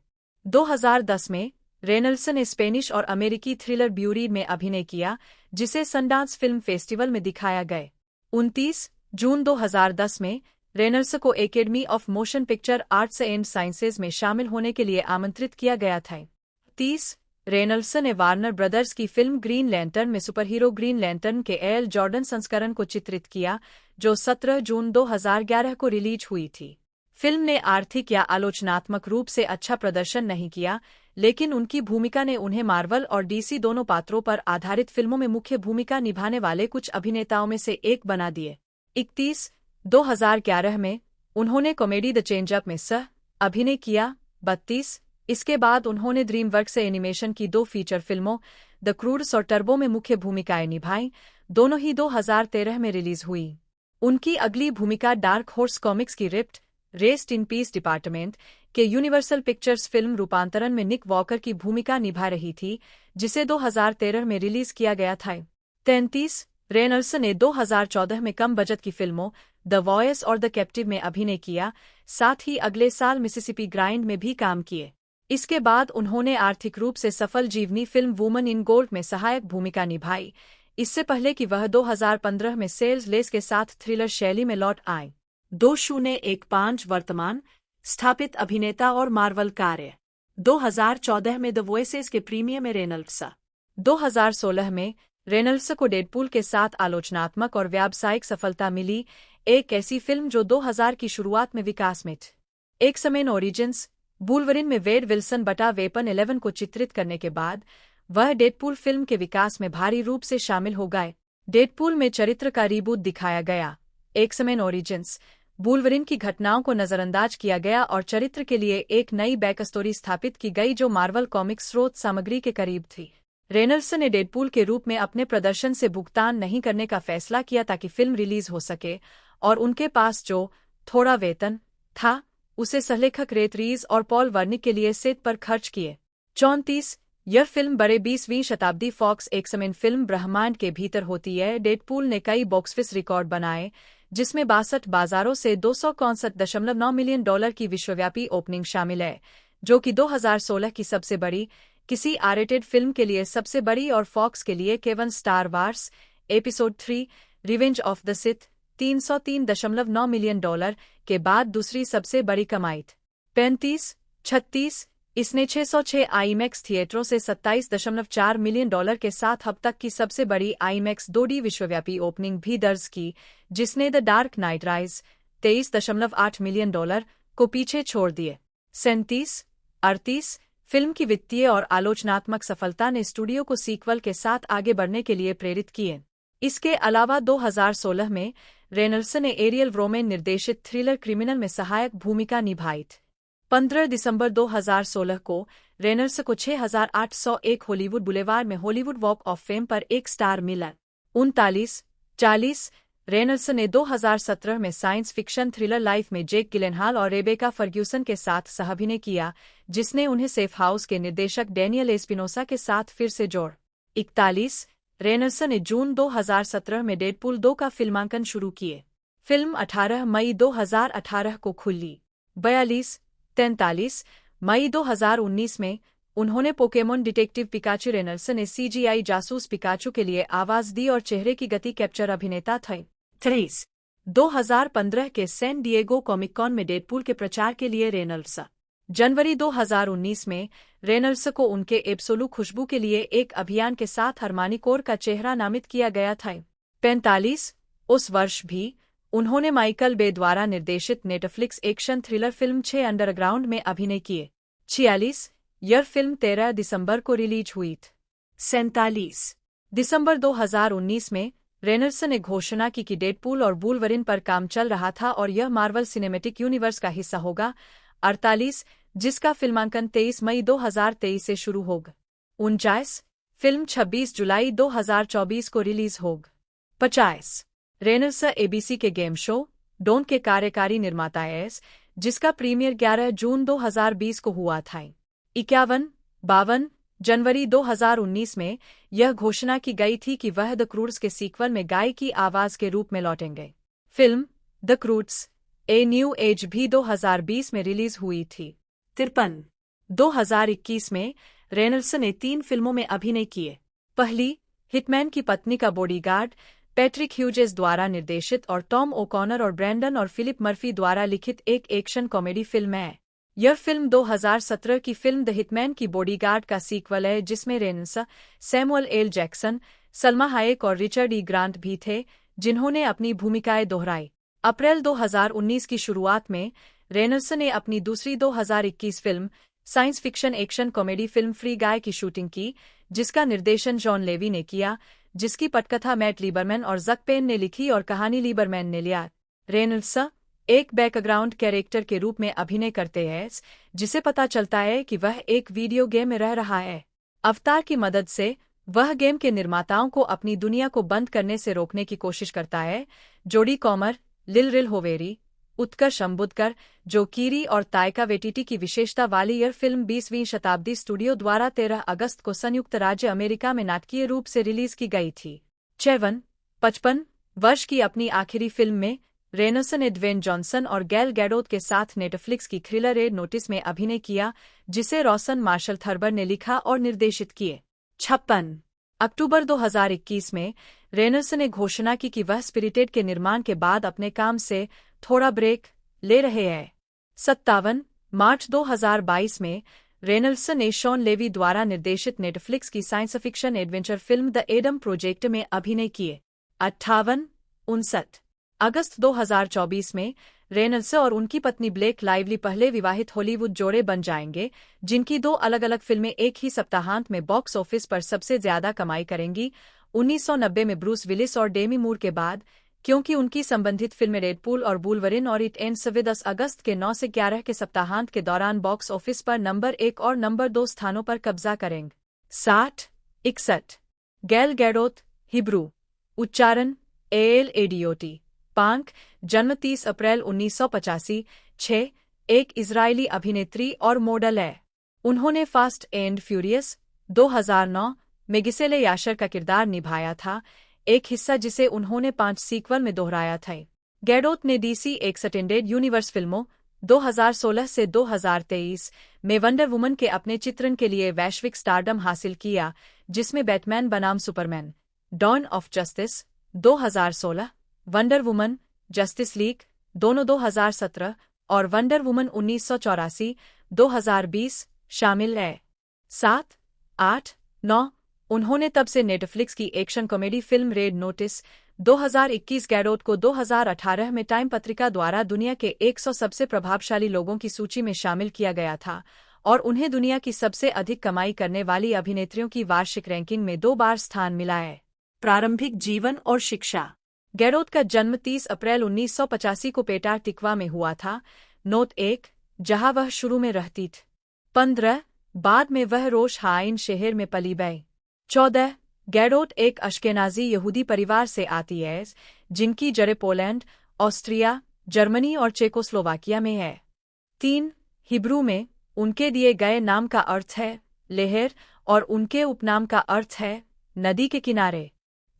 2010 में रेनल्ड्स ने स्पेनिश और अमेरिकी थ्रिलर ब्यूरी में अभिनय किया, जिसे सनडांस फिल्म फेस्टिवल में दिखाया गया। 29 जून 2010 में रेनल्ड्स को academy of motion picture arts and sciences में शामिल होने के लिए आमंत्रित किया गया था। 30 रेनल्ड्स ने वार्नर ब्रदर्स की फिल्म ग्रीन लैंटर्न में सुपरहीरो ग्रीन लैंटर्न के एल जॉर्डन संस्करण को चित्रित किया, जो 17 जून 2011 को रिलीज हुई थी। फिल्म ने आर्थिक या आलोचनात्मक रूप से अच्छा प्रदर्शन नहीं किया, लेकिन उनकी भूमिका ने उन्हें मार्वल और डीसी दोनों पात्रों पर आधारित फिल्मों में मुख्य भूमिका निभाने वाले कुछ अभिनेताओं में से एक बना दिए। 31 2011 में उन्होंने कॉमेडी द चेंजअप में सह अभिनय किया। 32 इसके बाद उन्होंने ड्रीमवर्क्स से एनिमेशन की 2 फीचर फिल्मों द क्रूड्स और टर्बो में मुख्य भूमिकाएं निभाईं, दोनों ही 2013 में रिलीज हुई। उनकी अगली भूमिका डार्क हॉर्स कॉमिक्स की ripped rest in peace department के यूनिवर्सल पिक्चर्स फिल्म रूपांतरण में निक वॉकर की भूमिका निभा रही थी, जिसे 2013 में रिलीज किया गया था। 33 रेनल्ड्स ने 2014 में कम बजट की फिल्मों द वॉयस और द कैप्टिव में अभिनय किया, साथ ही अगले साल मिसिसिपी ग्राइंड में भी काम किए। इसके बाद उन्होंने आर्थिक रूप से सफल जीवनी फिल्म वुमन इन गोल्ड में सहायक भूमिका निभाई, इससे पहले कि वह 2015 में सेल्स लेस के साथ थ्रिलर शैली में लौट आए। 2015 वर्तमान स्थापित अभिनेता और मार्वल कार्य। 2014 में द वॉइसेस के प्रीमियर में रेनल्ड्स। 2016 में रेनल्ड्स को डेडपूल के साथ आलोचनात्मक और व्यावसायिक सफलता मिली, एक ऐसी फिल्म जो 2000 की शुरुआत में विकास में थी। एक्स-मेन ओरिजिन्स वुल्वरिन में वेड विल्सन बटा वेपन 11 को चित्रित करने के बाद वह डेडपूल फिल्म के विकास में भारी रूप से शामिल हो गए। डेडपूल में चरित्र का रीबूट दिखाया गया। एक्स-मेन ओरिजिन्स वुल्वरिन की घटनाओं को नजरअंदाज किया गया और चरित्र के लिए एक नई बैक स्टोरी स्थापित की गई जो मार्वल कॉमिक्स स्रोत सामग्री के करीब थी। रेनल्ड्स ने डेडपूल के रूप में अपने प्रदर्शन से भुगतान नहीं करने का फैसला किया ताकि फिल्म रिलीज हो सके, और उनके पास जो थोड़ा वेतन था उसे सहलेखक रेट रीज और पॉल वर्निक के लिए सेट पर खर्च किए। 34 यह फिल्म बड़े 20वीं शताब्दी फॉक्स एक्स-मेन फिल्म ब्रह्मांड के भीतर होती है। डेडपूल ने कई बॉक्स ऑफिस रिकॉर्ड बनाए, जिसमें 62 बाजारों से $261.9 मिलियन की विश्वव्यापी ओपनिंग शामिल है, जो कि 2016 की सबसे बड़ी किसी आर-रेटेड फिल्म के लिए सबसे बड़ी और फॉक्स के लिए केवल star wars episode 3 revenge of the Sith $303.9 million के बाद दूसरी सबसे बड़ी कमाई थी। 35 36 इसने 606 आईमैक्स थिएटरों से $27.4 मिलियन के साथ अब तक की सबसे बड़ी आईमैक्स 2D विश्वव्यापी ओपनिंग भी दर्ज की, जिसने the dark night rise $23.8 million को पीछे छोड़ दिए। 37 38 फिल्म की वित्तीय और आलोचनात्मक सफलता ने स्टूडियो को सीक्वल के साथ आगे बढ़ने के लिए प्रेरित किए। इसके अलावा 2016 में रेनल्स ने एरियल रोमेन निर्देशित थ्रिलर क्रिमिनल में सहायक भूमिका निभाई थी। 15 दिसंबर 2016 को रेनल्स को 6801 हॉलीवुड बुलेवार्ड में हॉलीवुड वॉक ऑफ फेम पर एक स्टार मिला। 39-40 रेनल्स ने 2017 में साइंस फिक्शन थ्रिलर लाइफ में जेक गिलेनहॉल और रेबेका फर्ग्यूसन के साथ सह-अभिनय किया, जिसने उन्हें सेफ हाउस के निर्देशक डैनियल एस्पिनोसा के साथ फिर से जोड़। 41 रेनल्स ने जून 2017 में डेडपूल 2 का फिल्मांकन शुरू किए। फिल्म 18 मई 2018 को खुली। 43 मई 2019 में उन्होंने पोकेमोन डिटेक्टिव पिकाचू रेनल्स ने CGI जासूस पिकाचू के लिए आवाज दी और चेहरे की गति कैप्चर अभिनेता थे। 2015 के सैन डिएगो कॉमिक कॉन में डेडपूल के प्रचार के लिए रेनल्स। जनवरी 2019 में रेनल्स को उनके एब्सोलू खुशबू के लिए एक अभियान के साथ हरमानी कोर का चेहरा नामित किया गया था। 45 उस वर्ष भी उन्होंने माइकल बे द्वारा निर्देशित Netflix action thriller film 6 underground में अभिनय किए। 46 यह फिल्म 13 दिसंबर को रिलीज हुई थी। 47 दिसंबर 2019 में रेनल्स ने घोषणा की कि डेडपूल और वुल्वरिन पर काम चल रहा था और यह मार्वल सिनेमैटिक यूनिवर्स का हिस्सा होगा। 48 जिसका फिल्मांकन 23 मई 2023 से शुरू होगा। 49 फिल्म 26 जुलाई 2024 को रिलीज होगी। 50 रेनल्स ABC के गेम शो डोंट के कार्यकारी निर्माता है, जिसका प्रीमियर 11 जून 2020 को हुआ था। 51 जनवरी 2019 में यह घोषणा की गई थी कि वह द क्रूड्स के सीक्वल में गाय की आवाज के रूप में लौटेंगे। Film The Croods A New Age भी 2020 में रिलीज हुई थी। 53 2021 में रेनल्स ने 3 फिल्मों में अभिनय किए। पहली हिटमैन की पत्नी का बॉडीगार्ड पैट्रिक ह्यूजेस द्वारा निर्देशित और टॉम ओकॉनर और ब्रैंडन और फिलिप मर्फी द्वारा लिखित एक एक्शन कॉमेडी फिल्म है। यह फिल्म 2017 की फिल्म द हिटमैन की बॉडीगार्ड का सीक्वल है, जिसमें Reynolds, Samuel L Jackson, Salma Hayek और रिचर्ड ई ग्रांट भी थे, जिन्होंने अपनी भूमिकाएं दोहराई। अप्रैल 2019 की शुरुआत में रेनल्स ने अपनी दूसरी 2021 film science fiction action comedy film free guy की शूटिंग की, जिसका निर्देशन जॉन लेवी ने किया, जिसकी पटकथा मैट लीबरमैन और ज़क पेन ने लिखी और कहानी लीबरमैन ने लिया। रेनल्स एक बैकग्राउंड कैरेक्टर के रूप में अभिनय करते हैं, जिसे पता चलता है कि वह एक वीडियो गेम में रह रहा है। अवतार की मदद से वह गेम के निर्माताओं को अपनी दुनिया को बंद करने से रोकने की कोशिश करता है। जोडी कॉमर, लिल रिल होवेरी, उत्कर्ष अंबुदकर, जो कीरी और तायका वेटिटी की विशेषता वाली यह फिल्म 20वीं शताब्दी स्टूडियो द्वारा 13 अगस्त को संयुक्त राज्य अमेरिका में नाटकीय रूप से रिलीज की गई थी। 55 वर्ष की अपनी आखिरी फिल्म में रेनल्स ने ड्वेन जॉनसन और गैल गैडोट के साथ नेटफ्लिक्स की थ्रिलर रेड नोटिस में अभिनय किया, जिसे रॉसन मार्शल थर्बर ने लिखा और निर्देशित किए। 56 अक्टूबर 2021 में रेनल्स ने घोषणा की कि वह स्पिरिटेड के निर्माण के बाद अपने काम से थोड़ा ब्रेक ले रहे हैं। 57 मार्च 2022 में रेनल्स ने शॉन लेवी द्वारा निर्देशित नेटफ्लिक्स की science fiction adventure film the Adam project में अभिनय किए। 59 अगस्त 2024 में रेनल्स और उनकी पत्नी ब्लेक लाइवली पहले विवाहित हॉलीवुड जोड़े बन जाएंगे, जिनकी 2 अलग-अलग फिल्में एक ही सप्ताहांत में बॉक्स ऑफिस पर सबसे ज्यादा कमाई करेंगी। 1990 में ब्रूस विलिस और डेमी मूर के बाद, क्योंकि उनकी संबंधित फिल्में डेडपूल और वुल्वरिन और इट एंड्स विद अस अगस्त के 9 से 11 के सप्ताहांत के दौरान बॉक्स ऑफिस पर नंबर 1 और नंबर 2 स्थानों पर कब्जा करेंगे। 61 गैल गैडोट, हिब्रू उच्चारण एल एडियोटी, पांक, जन्म 30 अप्रैल 1985, 6 एक इजरायली अभिनेत्री और मॉडल है। उन्होंने फास्ट एंड फ्यूरियस 2009 में गिसेले याशर का किरदार निभाया था, एक हिस्सा जिसे उन्होंने 5 सीक्वल में दोहराया था। गैडोट ने DC एक्सटेंडेड यूनिवर्स फिल्मों 2016 से 2023 में वंडर वुमन के अपने चित्रण के लिए वैश्विक स्टारडम हासिल किया, जिसमें बैटमैन बनाम Superman, dawn of justice 2016, Wonder Woman, Justice League दोनों 2017 और वंडर वुमन 1984, 2020 शामिल है। 7, 8, 9 उन्होंने तब से नेटफ्लिक्स की action comedy film red Notice 2021 Gadot को 2018 में टाइम पत्रिका द्वारा दुनिया के 100 सबसे प्रभावशाली लोगों की सूची में शामिल किया गया था और उन्हें दुनिया की सबसे अधिक कमाई करने वाली अभिनेत्रियों की वार्षिक रैंकिंग में 2 बार स्थान मिला है। प्रारंभिक जीवन और शिक्षा। गैरोथ का जन्म 30 अप्रैल 1985 को पेटार तिकवा में हुआ था। नोट 1, जहां वह शुरू में रहती थी। 15, बाद में वह रोश हाइन शहर में पली बड़ी। 14, गैरोथ एक अश्केनाजी यहूदी परिवार से आती है जिनकी जड़ें पोलैंड, ऑस्ट्रिया, जर्मनी और चेकोस्लोवाकिया में है। 3, हिब्रू में उनके दिए गए नाम का अर्थ है लहर और उनके उपनाम का अर्थ है नदी के किनारे।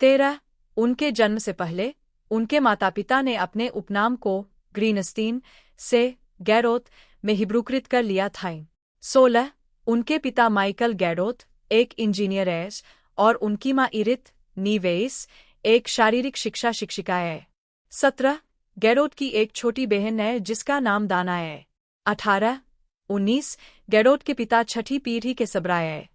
13, उनके जन्म से पहले उनके माता पिता ने अपने उपनाम को ग्रीनस्टीन से गैरोथ में हिब्रूकृत कर लिया था। 16, उनके पिता माइकल गैरोथ एक इंजीनियर है और उनकी माँ इरिथ नीवेस एक शारीरिक शिक्षा शिक्षिका है। 17, गैरोथ की एक छोटी बहन है जिसका नाम दाना है। 18, 19, गैरोथ के पिता छठी पीढ़ी के सबराय है।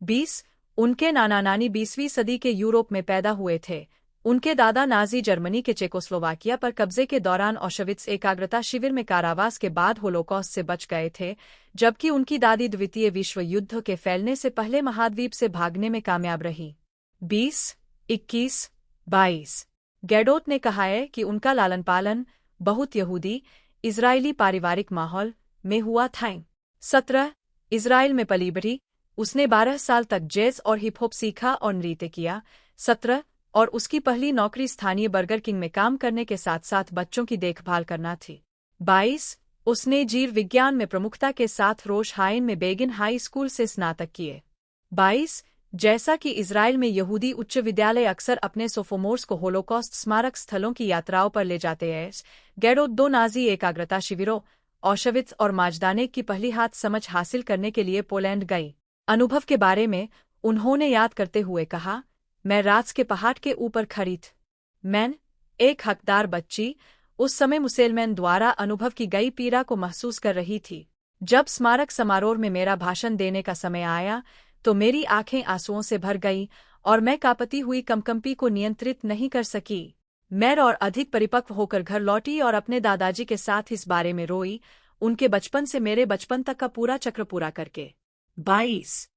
20, उनके नाना नानी 20वीं सदी के यूरोप में पैदा हुए थे। उनके दादा नाजी जर्मनी के चेकोस्लोवाकिया पर कब्जे के दौरान ऑशविट्स एकाग्रता शिविर में कारावास के बाद होलोकॉस्ट से बच गए थे, जबकि उनकी दादी द्वितीय विश्व युद्ध के फैलने से पहले महाद्वीप से भागने में कामयाब रही। 20, 21, 22, गैरोथ ने कहा है कि उनका लालन पालन बहुत यहूदी इजरायली पारिवारिक माहौल में हुआ था। 17, इजराइल में पली बढ़ी। उसने 12 साल तक जैज और हिप हॉप सीखा और नृत्य किया। 17, और उसकी पहली नौकरी स्थानीय बर्गर किंग में काम करने के साथ साथ बच्चों की देखभाल करना थी। 22, उसने जीव विज्ञान में प्रमुखता के साथ रोश हाइन में बेगिन हाई स्कूल से स्नातक किए। 22, जैसा कि इजराइल में यहूदी उच्च विद्यालय अक्सर अपने सोफोमोर्स को होलोकॉस्ट स्मारक स्थलों की यात्राओं पर ले जाते हैं, गैरोथ 2 नाजी एकाग्रता शिविरों ऑशविट्स और माजदानेक की पहली हाथ समझ हासिल करने के लिए पोलैंड गई। अनुभव के बारे में उन्होंने याद करते हुए कहा, मैं रात के पहाड़ के ऊपर खड़ी थी। मैं एक हकदार बच्ची उस समय मुसलमान द्वारा अनुभव की गई पीड़ा को महसूस कर रही थी। जब स्मारक समारोह में मेरा भाषण देने का समय आया तो मेरी आंखें आंसुओं से भर गईं और मैं कांपती हुई कंपकंपी को नियंत्रित नहीं कर सकी। मैं और अधिक परिपक्व होकर घर लौटी और अपने दादाजी के साथ इस बारे में रोई, उनके बचपन से मेरे बचपन तक का पूरा चक्र पूरा करके। 20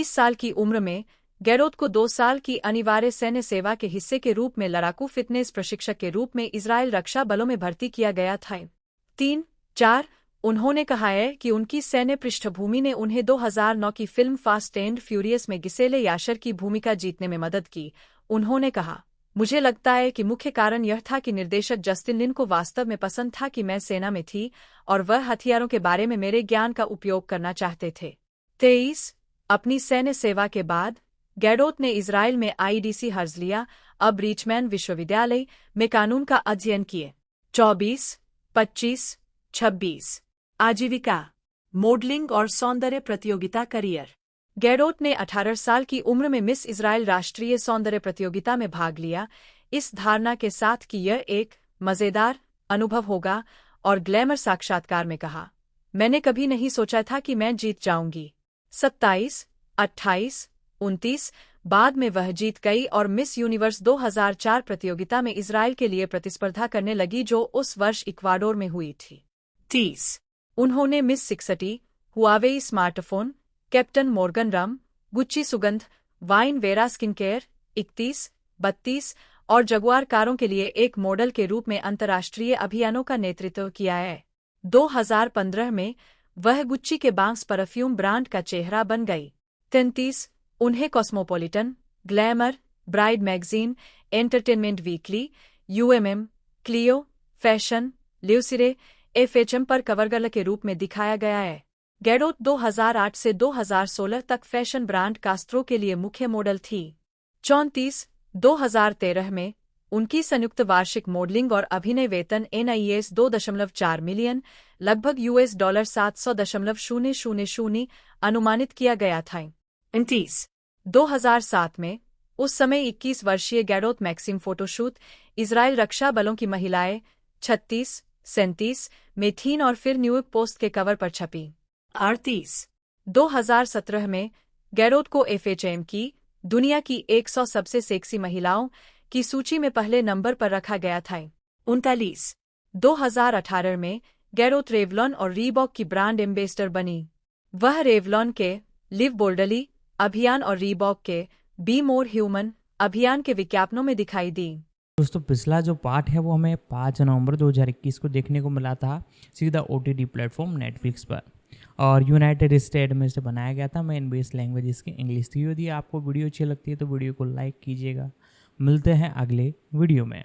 साल की उम्र में गैरोथ को 2 साल की अनिवार्य सैन्य सेवा के हिस्से के रूप में लड़ाकू फिटनेस प्रशिक्षक के रूप में इजराइल रक्षा बलों में भर्ती किया गया था। 3-4, उन्होंने कहा है कि उनकी सैन्य पृष्ठभूमि ने उन्हें 2009 की फिल्म फास्ट एंड फ्यूरियस में गिसेले याशर की भूमिका जीतने में मदद की। उन्होंने कहा, मुझे लगता है कि मुख्य कारण यह था कि निर्देशक जस्टिन लिन को वास्तव में पसंद था कि मैं सेना में थी और वह हथियारों के बारे में मेरे ज्ञान का उपयोग करना चाहते थे। 23, अपनी सैन्य सेवा के बाद गैरोथ ने इजराइल में आईडीसी हर्जलिया अब रिचमैन विश्वविद्यालय में कानून का अध्ययन किए। 24, 25, 26, आजीविका, मॉडलिंग और सौंदर्य प्रतियोगिता करियर। गैरोथ ने 18 साल की उम्र में मिस इजराइल राष्ट्रीय सौंदर्य प्रतियोगिता में भाग लिया, इस धारणा के साथ कि यह एक मजेदार अनुभव होगा, और ग्लैमर साक्षात्कार में कहा, मैंने कभी नहीं सोचा था कि मैं जीत जाऊंगी। 27, 28, 29, बाद में वह जीत गई और मिस यूनिवर्स 2004 प्रतियोगिता में इजराइल के लिए प्रतिस्पर्धा करने लगी जो उस वर्ष इक्वाडोर में हुई थी। 30, उन्होंने Miss 60, Huawei smartphone, Captain Morgan rum, Gucci सुगंध, वाइन वेरा स्किन केयर, 31, 32 और जगुआर कारों के लिए एक मॉडल के रूप में अंतर्राष्ट्रीय अभियानों का नेतृत्व किया है। 2015 में वह गुच्ची के बांस परफ्यूम ब्रांड का चेहरा बन गई। 33, उन्हें Cosmopolitan, Glamour, Bride magazine, Entertainment Weekly, UMM, Cleo, Fashion, Lucire, FHM पर कवर गर्ल के रूप में दिखाया गया है। गैरोथ 2008 से 2016 तक फैशन ब्रांड कास्ट्रो के लिए मुख्य मॉडल थी। 34, 2013 में उनकी संयुक्त वार्षिक मॉडलिंग और अभिनय वेतन NIS 2.4 मिलियन, लगभग $700.000 अनुमानित किया गया था। 29, 2007 में उस समय 21 वर्षीय गैरोथ मैक्सिम फोटोशूट इजराइल रक्षा बलों की महिलाएं 36, 37 में थीं और फिर न्यूयॉर्क पोस्ट के कवर पर छपी। 38, 2017 में गैरोथ को FHM की दुनिया की 100 सबसे सेक्सी महिलाओं की सूची में पहले नंबर पर रखा गया था। 39, 2018 में गैरोथ रेवलॉन और रीबॉक की ब्रांड एम्बेसडर बनी। वह रेवलॉन के लिव बोल्डली अभियान और रीबॉक के बी मोर ह्यूमन अभियान के विज्ञापनों में दिखाई दी। दोस्तों पिछला जो पार्ट है वो हमें 5 नवंबर 2021 को देखने को मिला था सीधा OTT प्लेटफॉर्म नेटफ्लिक्स पर, और यूनाइटेड स्टेट में से बनाया गया था। मेन बेस लैंग्वेज इसकी इंग्लिश थी। यदि आपको वीडियो अच्छी लगती है तो वीडियो को लाइक कीजिएगा। मिलते हैं अगले वीडियो में।